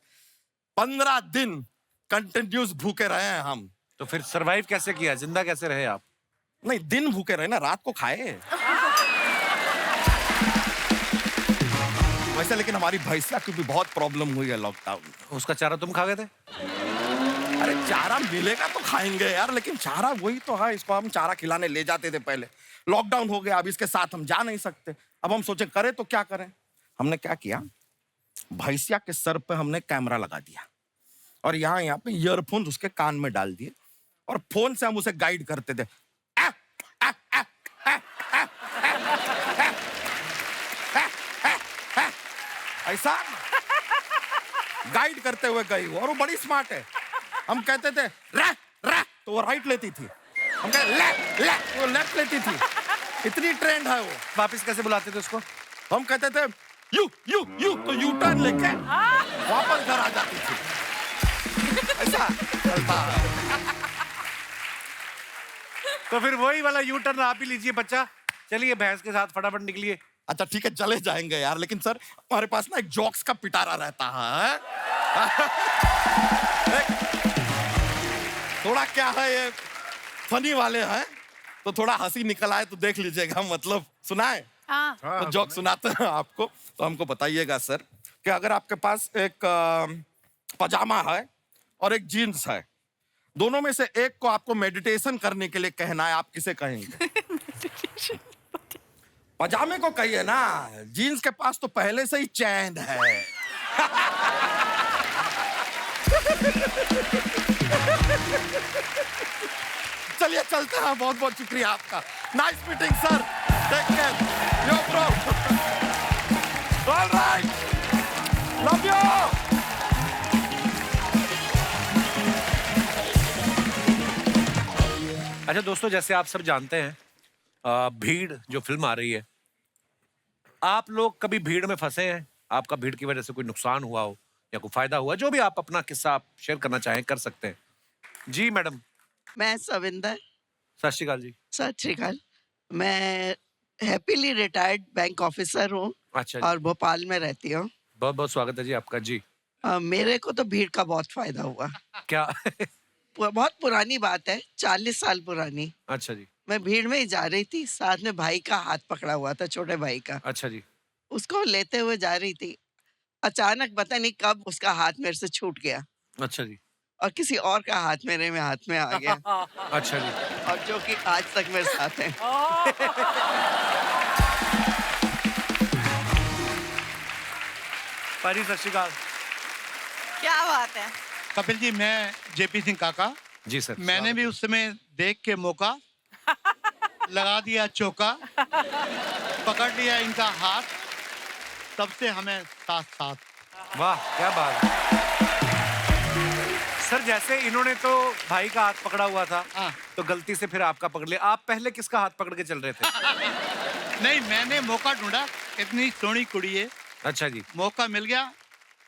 15 दिन कंटिन्यूस भूखे रहे हैं हम। तो फिर सरवाइव कैसे किया? जिंदा कैसे रहे आप? नहीं, दिन भूखे रहे ना, रात को खाए। वैसे लेकिन हमारी भैंसिया की भी बहुत प्रॉब्लम हुई है लॉकडाउन में। उसका चारा तुम खा गए थे? अरे चारा मिलेगा तो खाएंगे यार, लेकिन चारा वही तो है, इसको हम चारा खिलाने ले जाते थे पहले। लॉकडाउन हो गया, अब इसके साथ हम जा नहीं सकते। अब हम सोचे करें तो क्या करें। हमने क्या किया, भैंसिया के सर पे हमने कैमरा लगा दिया और यहाँ पे ईयरफोन उसके कान में डाल दिए और फोन से हम उसे गाइड करते थे। ऐसा गाइड करते हुए गई और वो बड़ी स्मार्ट है। हम कहते थे रै रै तो वो राइट लेती थी, हम कहते ले ले वो लेफ्ट लेती थी। इतनी ट्रेंड है वो। वापस कैसे बुलाते थे उसको? हम कहते थे यू यू यू तो यू टर्न लेके वापस घर आ जाती थी। ऐसा चलता है। तो फिर वही वाला यू टर्न आप ही लीजिए बच्चा, चलिए भैंस के साथ फटाफट निकलिए। अच्छा ठीक है, चले जाएंगे यार, लेकिन सर हमारे पास ना एक जोक्स का पिटारा रहता है। थोड़ा क्या है, ये फनी वाले हैं तो थोड़ा हंसी निकल आए तो देख लीजिएगा, मतलब सुनाए। हाँ। तो जोक सुनाते हैं आपको, तो हमको बताइएगा सर कि अगर आपके पास एक पजामा है और एक जीन्स है, दोनों में से एक को आपको मेडिटेशन करने के लिए कहना है, आप किसे कहेंगे? पजामे को कहिए ना, जीन्स के पास तो पहले से ही चैन है। चलिए चलते हैं, बहुत बहुत शुक्रिया आपका। Nice meeting sir, take care, yo bro, alright, love you. अच्छा दोस्तों, जैसे आप सब जानते हैं, भीड़ जो फिल्म आ रही है, आप लोग कभी भीड़ में फंसे हैं? आपका भीड़ की वजह से कोई नुकसान हुआ हो या कोई फायदा हुआ? जो भी आप अपना किस्सा आप शेयर करना चाहें कर सकते हैं। जी मैडम। मैं सविंदर। सत श्री अकाल जी। सत श्री अकाल। मैं हैप्पीली रिटायर्ड बैंक ऑफिसर हूँ अच्छा जी। और भोपाल में रहती हूँ। बहुत बहुत स्वागत है जी आपका। जी मेरे को तो भीड़ का बहुत फायदा हुआ। क्या? बहुत पुरानी बात है, 40 साल पुरानी। अच्छा जी। मैं भीड़ में ही जा रही थी, साथ में भाई का हाथ पकड़ा हुआ था, छोटे भाई का। अच्छा जी। उसको लेते हुए जा रही थी, अचानक पता नहीं कब उसका हाथ मेरे से छूट गया अच्छा जी। और किसी और का हाथ मेरे में हाथ में आ गया। अच्छा जी। और जो कि आज तक मेरे साथ है। पारी सत श्री अकाल। क्या बात है। कपिल जी, मैं जेपी सिंह काका। जी सर। मैंने भी उस समय देख के मौका लगा दिया चौका, पकड़ लिया इनका हाथ, तब से हमें साथ साथ। वाह क्या बात है सर। जैसे इन्होंने तो भाई का हाथ पकड़ा हुआ था, हाँ। तो गलती से फिर आपका पकड़ लिया। आप पहले किसका हाथ पकड़ के चल रहे थे? नहीं, मैंने मौका ढूंढा, इतनी सोहनी कुड़ी है, अच्छा जी। मौका मिल गया,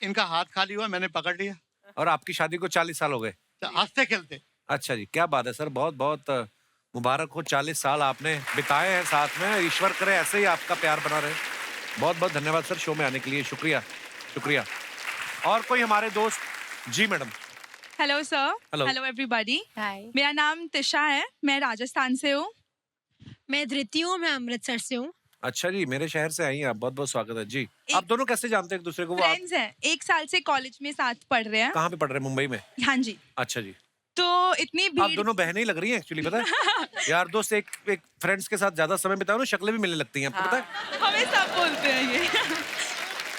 इनका हाथ खाली हुआ, मैंने पकड़ लिया, और आपकी शादी को 40 साल हो गए? तो हंसते खेलते। अच्छा जी, क्या बात है सर, बहुत बहुत मुबारक हो। 40 साल आपने बिताए हैं साथ में, ईश्वर करे ऐसे ही आपका प्यार बना रहे। बहुत बहुत धन्यवाद सर शो में आने के लिए, शुक्रिया शुक्रिया। और कोई हमारे दोस्त? जी madam. Hello sir. Hello. Hello everybody. Hi. मेरा नाम तिशा है, मैं राजस्थान से हूँ। मैं धृति हूँ, मैं अमृतसर से हूँ। अच्छा जी, मेरे शहर से आई हैं आप, बहुत बहुत स्वागत है जी। आप दोनों कैसे जानते हैं एक दूसरे को? वो आप फ्रेंड्स हैं, 1 साल से कॉलेज में साथ पढ़ रहे हैं। कहाँ पे पढ़ रहे हैं? मुंबई में? हाँ जी। अच्छा जी। तो इतनी आप भीड़। दोनों बहनें ही लग रही हैं एक्चुअली, पता है? यार दोस्त एक फ्रेंड्स के साथ ज्यादा समय बिताओ ना, शक्लें भी मिलने लगती हैं, आपको पता है? हमें सब बोलते हैं ये।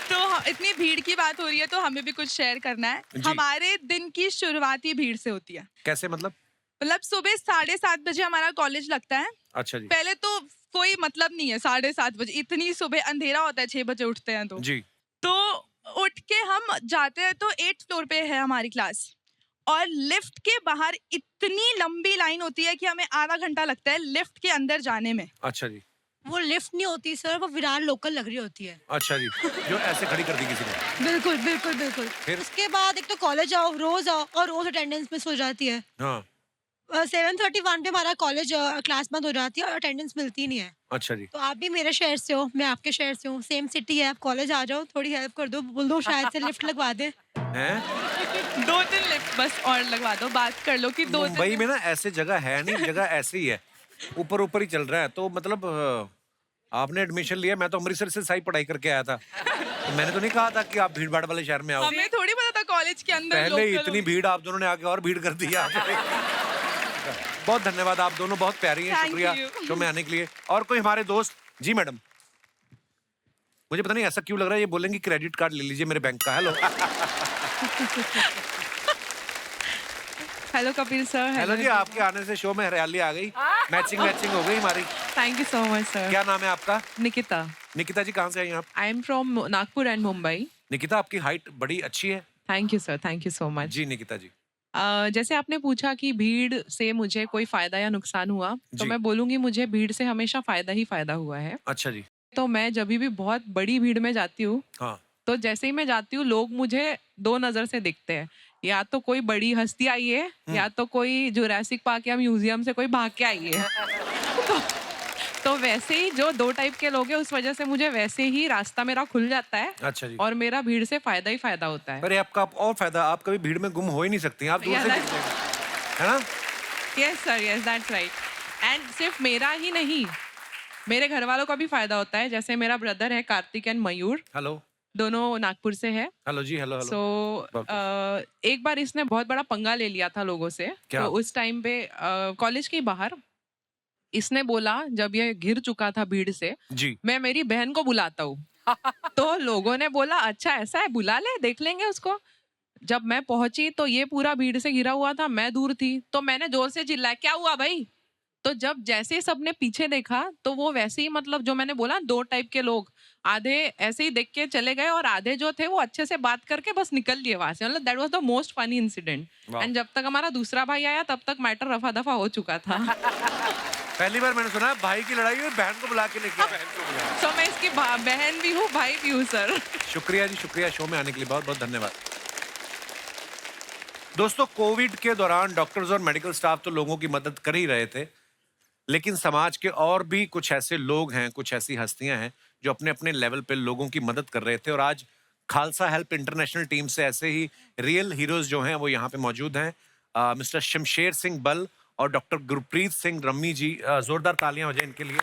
तो इतनी भीड़ की बात हो रही है तो हमें भी कुछ शेयर करना है। जी। हमारे दिन की शुरुआत ही भीड़ से होती है। कैसे मतलब? मतलब सुबह 7:30 बजे हमारा कॉलेज लगता है। अच्छा जी। पहले तो कोई मतलब नहीं है 7:30 बजे, इतनी सुबह अंधेरा होता है, 6 बजे उठते हैं जी। तो उठ के हम जाते हैं तो 8th फ्लोर पे है हमारी क्लास, और लिफ्ट के बाहर इतनी लंबी लाइन होती है कि हमें आधा घंटा लगता है लिफ्ट के अंदर जाने में। अच्छा जी। वो लिफ्ट नहीं होती सर, वो विरार लोकल लग रही होती है। अच्छा जी, जो ऐसे खड़ी कर दी किसी ने। बिल्कुल बिल्कुल बिल्कुल। फिर? उसके बाद एक तो कॉलेज आओ और रोज अटेंडेंस मिस हो जाती है। हाँ। 7:31 पे हमारा कॉलेज क्लास बंद हो जाती है और अटेंडेंस मिलती नहीं है। अच्छा जी। तो आप भी मेरे शहर से हो, मैं आपके शहर से हूँ, सेम सिटी है, आप कॉलेज आ जाओ, थोड़ी हेल्प कर दो, बोल दो शायद से लिफ्ट लगवा दे। हैं? 2-3 लिफ्ट बस और लगवा दो, बात कर लो कि 2 मुंबई में ना ऐसे जगह है नहीं, जगह ऐसी ही है, ऊपर ऊपर ही चल रहा है। तो मतलब आपने एडमिशन लिया, मैं तो अमृतसर से सही पढ़ाई करके आया था, तो मैंने तो नहीं कहा था कि आप भीड़ भाड़ वाले शहर में आओ। हमें थोड़ी पता था कॉलेज के अंदर पहले ही लोकल इतनी भीड़, आप दोनों ने आके और भीड़ कर दी। बहुत धन्यवाद, आप दोनों बहुत प्यारी हैं, Thank शुक्रिया you. शो में आने के लिए। और कोई हमारे दोस्त? जी मैडम। मुझे पता नहीं ऐसा क्यों लग रहा है, ये बोलेंगे क्रेडिट कार्ड ले लीजिए मेरे बैंक का। Hello. Hello Kapil sir. Hello जी, आपके आने से शो में हरियाली आ गई, मैचिंग हो गई हमारी। Thank you so much sir. क्या नाम है आपका? निकिता। निकिता जी, कहाँ से आई आप? I am from Nagpur and Mumbai. Nikita, आपकी हाइट बड़ी अच्छी है। Thank you sir, thank you so much. जी निकिता जी। जैसे आपने पूछा कि भीड़ से मुझे कोई फायदा या नुकसान हुआ, तो जी। मैं बोलूंगी मुझे भीड़ से हमेशा फायदा ही फायदा हुआ है। अच्छा जी। तो मैं जब भी बहुत बड़ी भीड़ में जाती हूँ, हाँ। तो जैसे ही मैं जाती हूँ लोग मुझे 2 नजर से देखते हैं, या तो कोई बड़ी हस्ती आई है या तो कोई जुरासिक पार्क या म्यूजियम से कोई भाग के आई है। तो वैसे ही जो 2 टाइप के लोग हैं, उस वजह से मुझे वैसे ही रास्ता मेरा खुल जाता है। अच्छा जी। और मेरा भीड़ से फायदा ही फायदा होता है। अरे आपका और फायदा, आप कभी भीड़ में गुम हो ही नहीं सकती, आप दूर Yeah, से that's- दिखते हैं, है ना? Yes sir, yes that's right. And सिर्फ मेरा ही नहीं, मेरे घर वालों का भी फायदा होता है। जैसे मेरा ब्रदर है कार्तिक एंड मयूर, हेलो। दोनों नागपुर से है। हेलो जी, हेलो हेलो। सो एक बार इसने बहुत बड़ा पंगा ले लिया था लोगों से। क्या? तो उस टाइम पे कॉलेज के बाहर इसने बोला, जब ये घिर चुका था भीड़ से, जी। मैं मेरी बहन को बुलाता हूँ। तो लोगों ने बोला अच्छा ऐसा है, बुला ले, देख लेंगे उसको। जब मैं पहुंची तो ये पूरा भीड़ से घिरा हुआ था, मैं दूर थी, तो मैंने जोर से चिल्लाया क्या हुआ भाई। तो जब जैसे सबने पीछे देखा तो वो वैसे ही, मतलब जो मैंने बोला 2 टाइप के लोग, आधे ऐसे ही देख के चले गए और आधे जो थे वो अच्छे से बात करके बस निकल लिए वहां से। मतलब that was the most funny incident. And जब तक हमारा दूसरा भाई आया तब तक मैटर रफा दफा हो चुका था। पहली बार मैंने सुना भाई की लड़ाई में बहन को बुला के लेके आए। तो मैं इसकी बहन भी हूँ, भाई भी हूँ सर। शुक्रिया जी, शुक्रिया शो में आने के लिए, बहुत बहुत धन्यवाद। दोस्तों, कोविड के दौरान डॉक्टर्स और मेडिकल स्टाफ तो लोगों की मदद कर ही रहे थे, लेकिन समाज के और भी कुछ ऐसे लोग हैं, कुछ ऐसी हस्तियां हैं जो अपने अपने लेवल पे लोगों की मदद कर रहे थे। और आज खालसा हेल्प इंटरनेशनल टीम से ऐसे ही रियल हीरोज जो हैं वो यहाँ पे मौजूद हैं। मिस्टर शमशेर सिंह बल और डॉक्टर गुरप्रीत सिंह रम्मी जी, जोरदार तालियां हो जाए इनके लिए।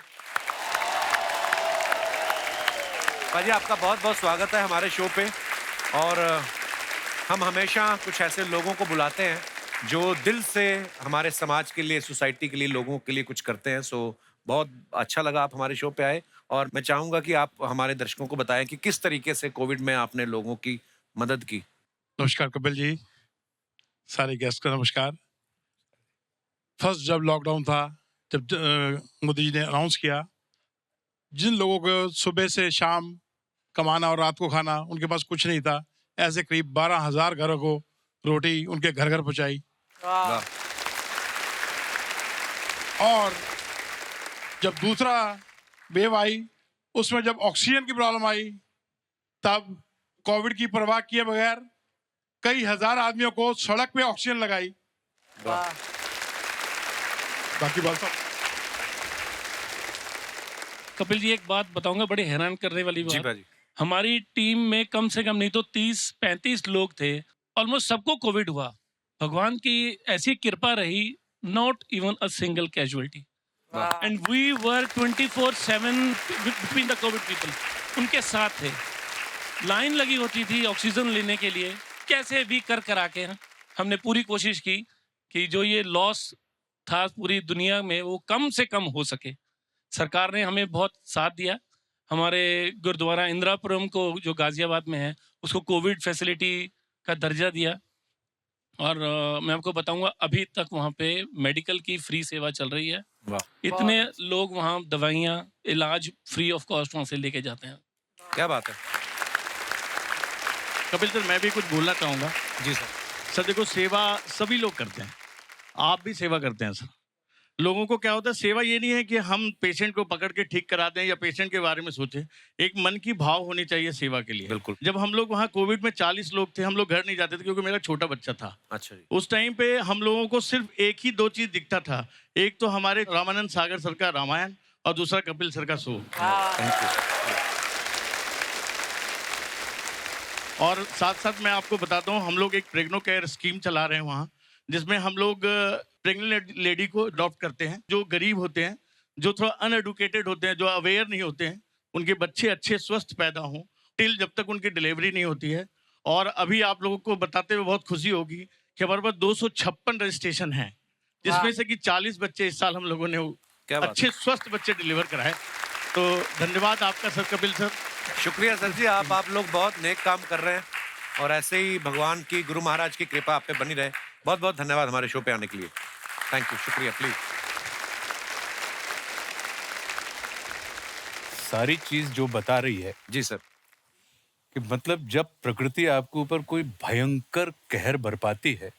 भाजी, आपका बहुत बहुत स्वागत है हमारे शो पे। और हम हमेशा कुछ ऐसे लोगों को बुलाते हैं जो दिल से हमारे समाज के लिए, सोसाइटी के लिए, लोगों के लिए कुछ करते हैं। सो बहुत अच्छा लगा आप हमारे शो पे आए, और मैं चाहूंगा कि आप हमारे दर्शकों को बताएं कि किस तरीके से कोविड में आपने लोगों की मदद की। नमस्कार कपिल जी, सारे गेस्ट को नमस्कार। फर्स्ट जब लॉकडाउन था जब मोदी जी ने अनाउंस किया, जिन लोगों को सुबह से शाम कमाना और रात को खाना, उनके पास कुछ नहीं था, ऐसे करीब 12,000 घरों को रोटी उनके घर घर पहुंचाई। और जब दूसरा वेव आई, उसमें जब ऑक्सीजन की प्रॉब्लम आई, तब कोविड की परवाह किए बगैर कई हजार आदमियों को सड़क पे ऑक्सीजन लगाई। बाकी बात सब कपिल जी, एक बात बताऊंगा, बड़ी हैरान करने वाली जी बात। भाजी। हमारी टीम में कम से कम नहीं तो 30-35 लोग थे, ऑलमोस्ट सबको कोविड हुआ। भगवान की ऐसी कृपा रही, not even a single casualty, and we were 24/7 between the COVID people, उनके साथ थे। लाइन लगी होती थी ऑक्सीजन लेने के लिए, कैसे भी कर आके हमने पूरी कोशिश की कि जो ये लॉस था पूरी दुनिया में वो कम से कम हो सके। सरकार ने हमें बहुत साथ दिया। हमारे गुरुद्वारा इंदिरापुरम को, जो गाजियाबाद में है, उसको कोविड फैसिलिटी का दर्जा दिया। और मैं आपको बताऊंगा, अभी तक वहाँ पे मेडिकल की फ्री सेवा चल रही है। इतने लोग वहाँ दवाइयाँ, इलाज फ्री ऑफ कॉस्ट वहाँ से लेके जाते हैं। क्या बात है। कपिल सर, मैं भी कुछ बोलना चाहूँगा। जी सर। सर देखो, सेवा सभी लोग करते हैं, आप भी सेवा करते हैं सर। लोगों को क्या होता है, सेवा ये नहीं है कि हम पेशेंट को पकड़ के ठीक करा दें या पेशेंट के बारे में सोचें, एक मन की भाव होनी चाहिए सेवा के लिए। बिल्कुल। जब हम लोग वहाँ कोविड में 40 लोग थे, हम लोग घर नहीं जाते थे क्योंकि मेरा छोटा बच्चा था। अच्छा जी। उस टाइम पे हम लोगों को सिर्फ एक ही 2 चीज दिखता था, एक तो हमारे रामानंद सागर सर का रामायण और दूसरा कपिल सर का शो। और साथ साथ मैं आपको बताता हूँ, हम लोग एक प्रेग्नो केयर स्कीम चला रहे हैं वहाँ, जिसमें हम लोग प्रेग्नेंट लेडी को अडॉप्ट करते हैं, जो गरीब होते हैं, जो थोड़ा अनएडुकेटेड होते हैं, जो अवेयर नहीं होते हैं, उनके बच्चे अच्छे स्वस्थ पैदा हों टिल जब तक उनकी डिलीवरी नहीं होती है। और अभी आप लोगों को बताते हुए बहुत खुशी होगी कि हमारे पास 256 रजिस्ट्रेशन हैं, जिसमें से कि 40 बच्चे इस साल हम लोगों ने अच्छे स्वस्थ बच्चे डिलीवर कराए। तो धन्यवाद आपका सर, कपिल सर। शुक्रिया सर जी, आप लोग बहुत नेक काम कर रहे हैं और ऐसे ही भगवान की, गुरु महाराज की कृपा आप पे बनी रहे। बहुत बहुत धन्यवाद हमारे शो पे आने के लिए। थैंक यू, शुक्रिया। प्लीज। सारी चीज जो बता रही है जी सर, कि मतलब जब प्रकृति आपके ऊपर कोई भयंकर कहर बरपाती है,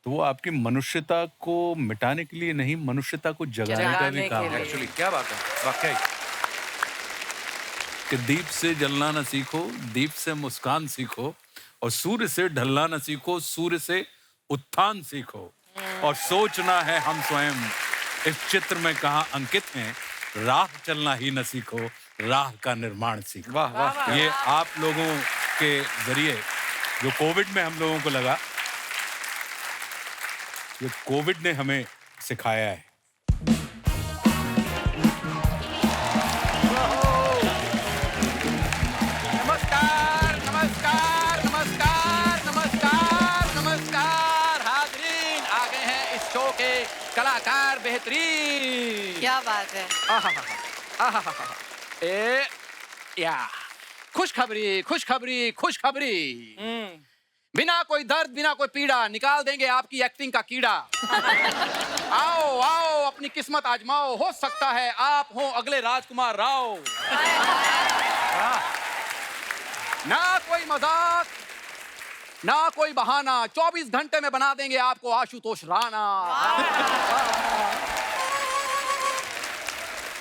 तो वो आपकी मनुष्यता को मिटाने के लिए नहीं, मनुष्यता को जगाने का भी काम है। एक्चुअली क्या बात है, वाकई। कि दीप से जलना न सीखो, दीप से मुस्कान सीखो, और सूर्य से ढलना न सीखो, सूर्य से उत्थान सीखो, और सोचना है हम स्वयं इस चित्र में कहाँ अंकित हैं, राह चलना ही न सीखो, राह का निर्माण सीखो। वाह वाह। ये आप लोगों के जरिए जो कोविड में हम लोगों को लगा, ये कोविड ने हमें सिखाया है। नमस्कार नमस्कार नमस्कार नमस्कार नमस्कार हाजरीन, आ गए हैं इस शो के कलाकार बेहतरीन। क्या बात है। ए या खुशखबरी खुशखबरी खुशखबरी, बिना कोई दर्द बिना कोई पीड़ा निकाल देंगे आपकी एक्टिंग का कीड़ा। आओ आओ अपनी किस्मत आजमाओ, हो सकता है आप हो अगले राजकुमार राव। ना कोई मजाक ना कोई बहाना, 24 घंटे में बना देंगे आपको आशुतोष राणा।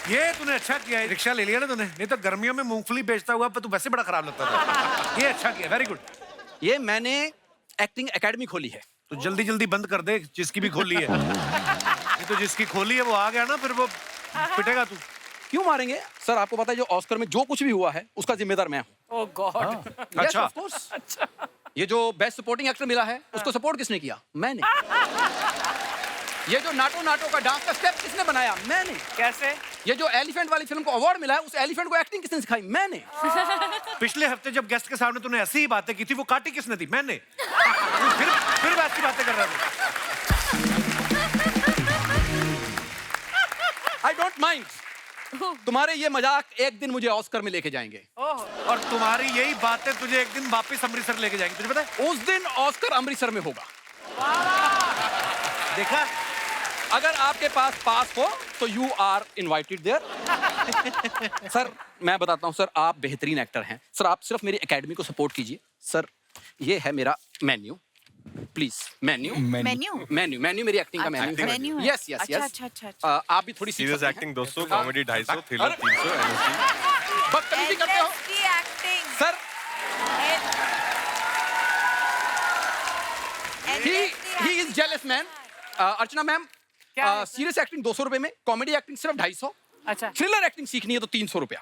ये तूने अच्छा किया है, रिक्शा ले लिया ना तूने, नहीं तो गर्मियों में मूंगफली बेचता हुआ पर तू वैसे बड़ा खराब लगता था। ये अच्छा किया, वेरी गुड। ये मैंने एक्टिंग एकेडमी खोली है। तो जल्दी जल्दी बंद कर दे जिसकी भी खोली है। ये तो जिसकी खोली है वो आ गया ना, फिर वो पिटेगा तू। क्यों मारेंगे सर? आपको पता है जो ऑस्कर में जो कुछ भी हुआ है उसका जिम्मेदार मैं हूँ। ओह गॉड। अच्छा। Of course. ये जो बेस्ट सपोर्टिंग एक्टर मिला है उसको सपोर्ट किसने किया? मैंने। ये जो नाटो नाटो का डांस का स्टेप किसने बनाया? मैंने। कैसे? ये जो एलिफेंट वाली फिल्म को अवार्ड मिला है उस एलिफेंट को एक्टिंग किसने सिखाई? मैंने। पिछले हफ्ते जब गेस्ट के सामने तूने ऐसी ही बातें की थी, वो काटी किसने थी? मैंने। फिर वैसी बातें कर रहा था। I don't mind. तुम्हारे ये मजाक एक दिन मुझे ऑस्कर में लेके जाएंगे। और तुम्हारी यही बातें तुझे एक दिन वापस अमृतसर लेके जाएंगे, तुझे पता है? उस दिन ऑस्कर अमृतसर में होगा। देखा, अगर आपके पास हो तो you are invited there. Sir मैं बताता हूँ सर, आप बेहतरीन एक्टर हैं सर, आप सिर्फ मेरी एकेडमी को सपोर्ट कीजिए सर। ये है मेरा menu, please menu menu menu मेरी एक्टिंग का मेन्यू मेन्यू है। यस यस अच्छा, यस। अच्छा, अच्छा। आप भी थोड़ी सीख सीरियस सकते हैं। एक्टिंग 200, कॉमेडी 250, थ्रिलर 300, बदतमीजी करते हो की acting sir. He is jealous man. Archana ma'am, serious acting 200 रुपए में, कॉमेडी एक्टिंग सिर्फ 250। अच्छा। थ्रिलर एक्टिंग सीखनी है तो 300 रुपया।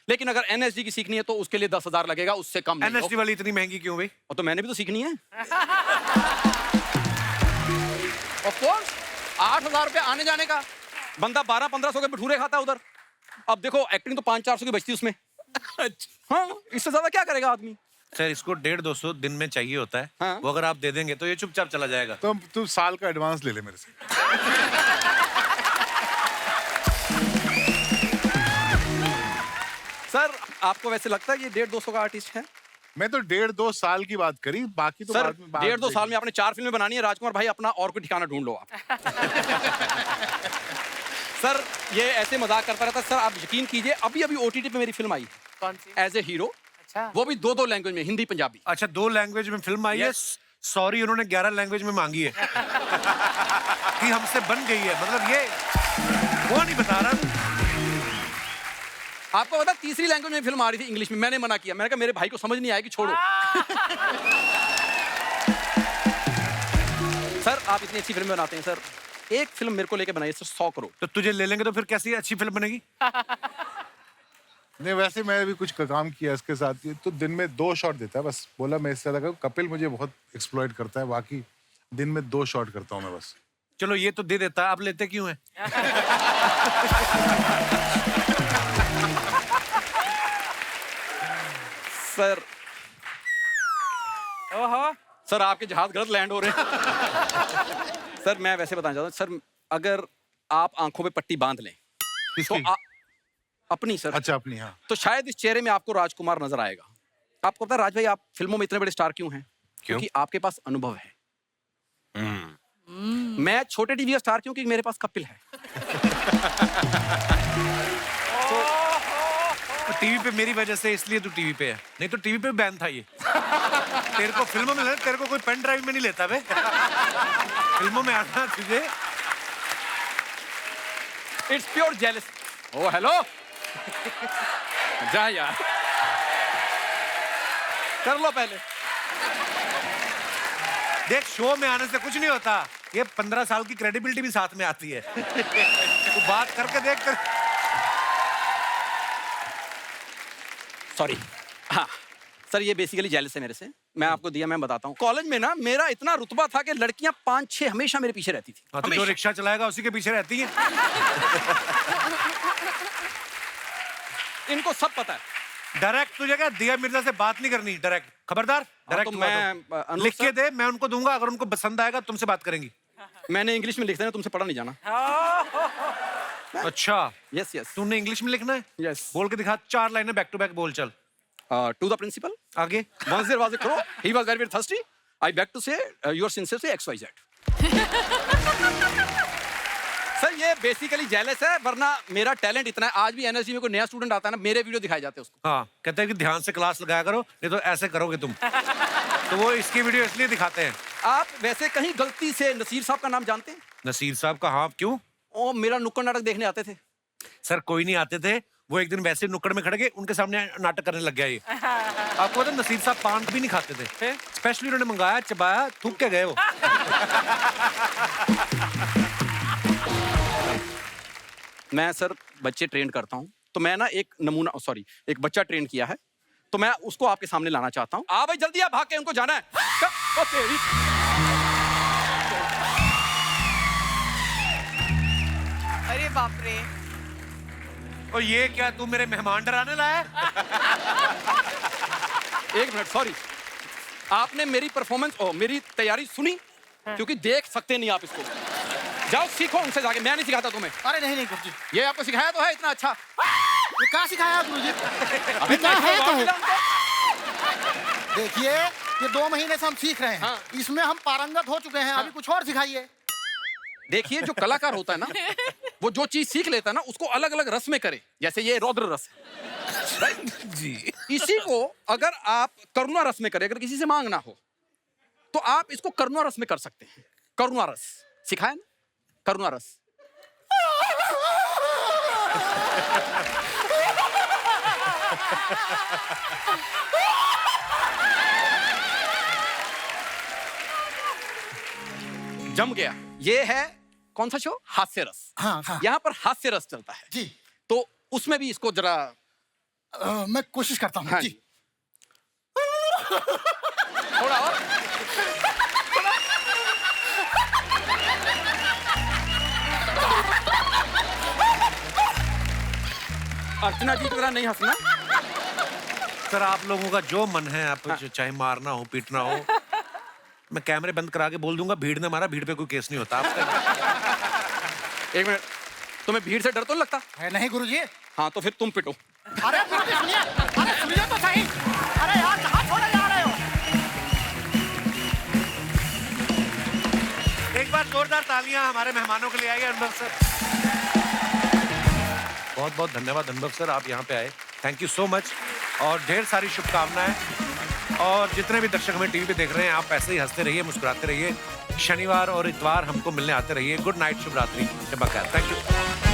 लेकिन अगर एनएसडी की सीखनी है तो उसके लिए 10,000 लगेगा, उससे कम नहीं। एनएसडी वाली इतनी महंगी क्यों भाई? और तो मैंने भी तो सीखनी है। ऑफ कोर्स 8,000 रुपया आने जाने का, बंदा 1200-1500 के भटूरे खाता है उधर। अब देखो एक्टिंग तो 500-400 की बचती है उसमें। हाँ, इससे ज्यादा क्या करेगा आदमी? सर इसको 150-200 दिन में चाहिए होता है। हाँ? वो अगर आप दे देंगे तो ये चुपचाप चला जाएगा। तो तू साल का एडवांस ले ले मेरे से। सर आपको वैसे लगता है ये 150-200 का आर्टिस्ट है? मैं तो 1.5-2 साल की बात करी, बाकी तो सर बाद में बात 1.5-2 साल में आपने 4 फिल्में बनानी है राजकुमार भाई, अपना और कोई ठिकाना ढूंढ लो आप। सर ये ऐसे मजाक करता रहता है सर, आप यकीन कीजिए अभी अभी ओटीटी पे मेरी फिल्म आई। कौन सी? As a hero. अच्छा। वो भी 2 लैंग्वेज में, हिंदी पंजाबी। अच्छा 2 लैंग्वेज में फिल्म आई है। सॉरी उन्होंने 11 लैंग्वेज में मांगी है कि हमसे बन गई है, मतलब ये वो नहीं बता रहा। आपको पता 3री लैंग्वेज में फिल्म आ रही थी इंग्लिश में, मैंने मना किया, मैंने कहा मेरे भाई को समझ नहीं आएगी, छोड़ो। सर आप इतनी अच्छी फिल्म बनाते हैं सर, एक फिल्म मेरे को लेके बनाइए सर 100 करोड़। तो तुझे ले लेंगे तो फिर कैसी अच्छी फिल्म बनेगी? नहीं वैसे मैं भी कुछ काम किया इसके साथ, तो दिन में 2 शॉट देता है बस। बोला मैं इससे ज्यादा कपिल मुझे बहुत एक्सप्लॉइट करता है, बाकी दिन में 2 शॉट करता हूँ मैं बस। चलो ये तो दे देता है, आप लेते क्यों हैं? सर ओहो सर आपके जहाज गलत लैंड हो रहे हैं। सर मैं वैसे बताना चाहता हूँ सर, अगर आप आंखों पे पट्टी बांध लें तो अपनी सर। अच्छा अपनी, हाँ। तो शायद इस चेहरे में आपको राजकुमार नजर आएगा। आपको पता है राज भाई आप फिल्मों में इतने बड़े स्टार क्यों हैं? क्योंकि आपके पास अनुभव है। मैं छोटे टीवी का स्टार क्यों? क्योंकि मेरे पास कपिल है। तो टीवी पे मेरी वजह से इसलिए तू टीवी पे है, नहीं तो टीवी पे बैन था ये। तेरे को फिल्मों में तेरे को कोई पेन ड्राइव में नहीं लेता बे। फिल्मों में आना तुझे। It's pure jealous. Oh hello जा यार, कर लो पहले। देख शो में आने से कुछ नहीं होता, ये 15 साल की क्रेडिबिलिटी भी साथ में आती है। तू बात करके देख कर। सॉरी। हाँ सर ये बेसिकली जेलस है मेरे से। मैं आपको दिया, मैं बताता हूँ। कॉलेज में ना मेरा इतना रुतबा था कि लड़कियां 5-6 हमेशा मेरे पीछे रहती थी। हाँ, तो जो रिक्शा चलाएगा उसी के पीछे रहती है। इनको सब पता है। डायरेक्ट तुझे क्या दिया मिर्जा से बात नहीं करनी, डायरेक्ट खबरदार। डायरेक्ट तो मैं लिख के दे, मैं उनको दूंगा, अगर उनको पसंद आएगा तुमसे बात करेंगी। मैंने इंग्लिश में लिख देना, तुमसे पढ़ा नहीं जाना। अच्छा यस यस। तूने इंग्लिश में लिखना है? यस। बोल के दिखा, 4 लाइनें बैक टू बैक बोल चल। To the principal. आगे। Once there was a crow, he was very thirsty. I beg to say, your sincerely XYZ. Sir ये बेसिकली जेलस है, वरना मेरा टैलेंट इतना है। आज भी एनएसजी में कोई नया स्टूडेंट आता है ना, मेरे वीडियो दिखाए जाते हैं उसको। हाँ कहते हैं कि ध्यान से क्लास लगाया करो, नहीं तो ऐसे करोगे तुम। तो वो इसकी वीडियो इसलिए दिखाते हैं। आप वैसे कहीं गलती से नसीर साहब का नाम जानते हैं? नसीर साहब का? हाँ क्यों? ओ मेरा नुक्कड़ नाटक देखने आते थे। सर कोई नहीं आते थे, वो एक दिन वैसे नुक्कड़ में खड़े गए, उनके सामने नाटक करने लग गया ये। आपको पता नसीर साहब पान भी नहीं खाते थे, स्पेशली उन्होंने मंगाया, चबाया, थूक के गए वो। मैं सर बच्चे ट्रेन करता हूँ, तो मैं ना एक नमूना एक बच्चा ट्रेन किया है, तो मैं उसको आपके सामने लाना चाहता हूँ। आ भाई जल्दी, आप भाग के उनको जाना है। ओ तेरी। अरे बाप रे। और ये क्या तू मेरे मेहमान डराने लाया? एक मिनट, सॉरी। आपने मेरी परफॉर्मेंस मेरी तैयारी सुनी? क्योंकि देख सकते नहीं आप इसको। जाओ सीखो उनसे जाके, मैं नहीं सिखाता तुम्हें। अरे नहीं गुरुजी, ये आपको सिखाया तो है इतना अच्छा। ये क्या सिखाया गुरुजी? अभी क्या है तो तो देखिए, ये 2 महीने से हम सीख रहे हैं। हाँ। इसमें हम पारंगत हो चुके हैं। अभी कुछ और सिखाइए। देखिए जो कलाकार होता है ना, वो जो चीज सीख लेता है ना, उसको अलग अलग रस में करे। जैसे ये रौद्र रस है, राइट जी। इसी को अगर आप करुणा रस में करें, अगर किसी से मांगना हो तो आप इसको करुणा रस में कर सकते हैं। करुणा रस सिखाया ना, करुणा रस। जम गया। ये है कौन सा शो? हास्य रस। हाँ, हाँ। यहाँ पर हास्य रस चलता है जी। तो उसमें भी इसको जरा मैं कोशिश करता हूँ। हाँ जी। थोड़ा और। अर्चना जी की तरह नहीं हंसना। सर आप लोगों का जो मन है, आप चाहे मारना हो पीटना हो, मैं कैमरे बंद करा के बोल दूंगा भीड़ ने मारा, भीड़ पे कोई केस नहीं होता आपका। एक मिनट, तुम्हें भीड़ से डर तो नहीं लगता? नहीं गुरुजी। हाँ तो फिर तुम पिटो। अरे गुरुजी सुनिए, अरे सुनिए तो सही। अरे यार कहाँ छोड़े जा रहे हो? एक बार जोरदार तालियां हमारे मेहमानों के लिए आइए। अनुभव सर, बहुत बहुत धन्यवाद अनुभव सर, आप यहाँ पे आए, थैंक यू सो मच, और ढेर सारी शुभकामनाएं। और जितने भी दर्शक हमें टीवी पे देख रहे हैं, आप ऐसे ही हंसते रहिए, मुस्कुराते रहिए। शनिवार और इतवार हमको मिलने आते रहिए। गुड नाइट, शुभ रात्रि, शब खैर, थैंक यू।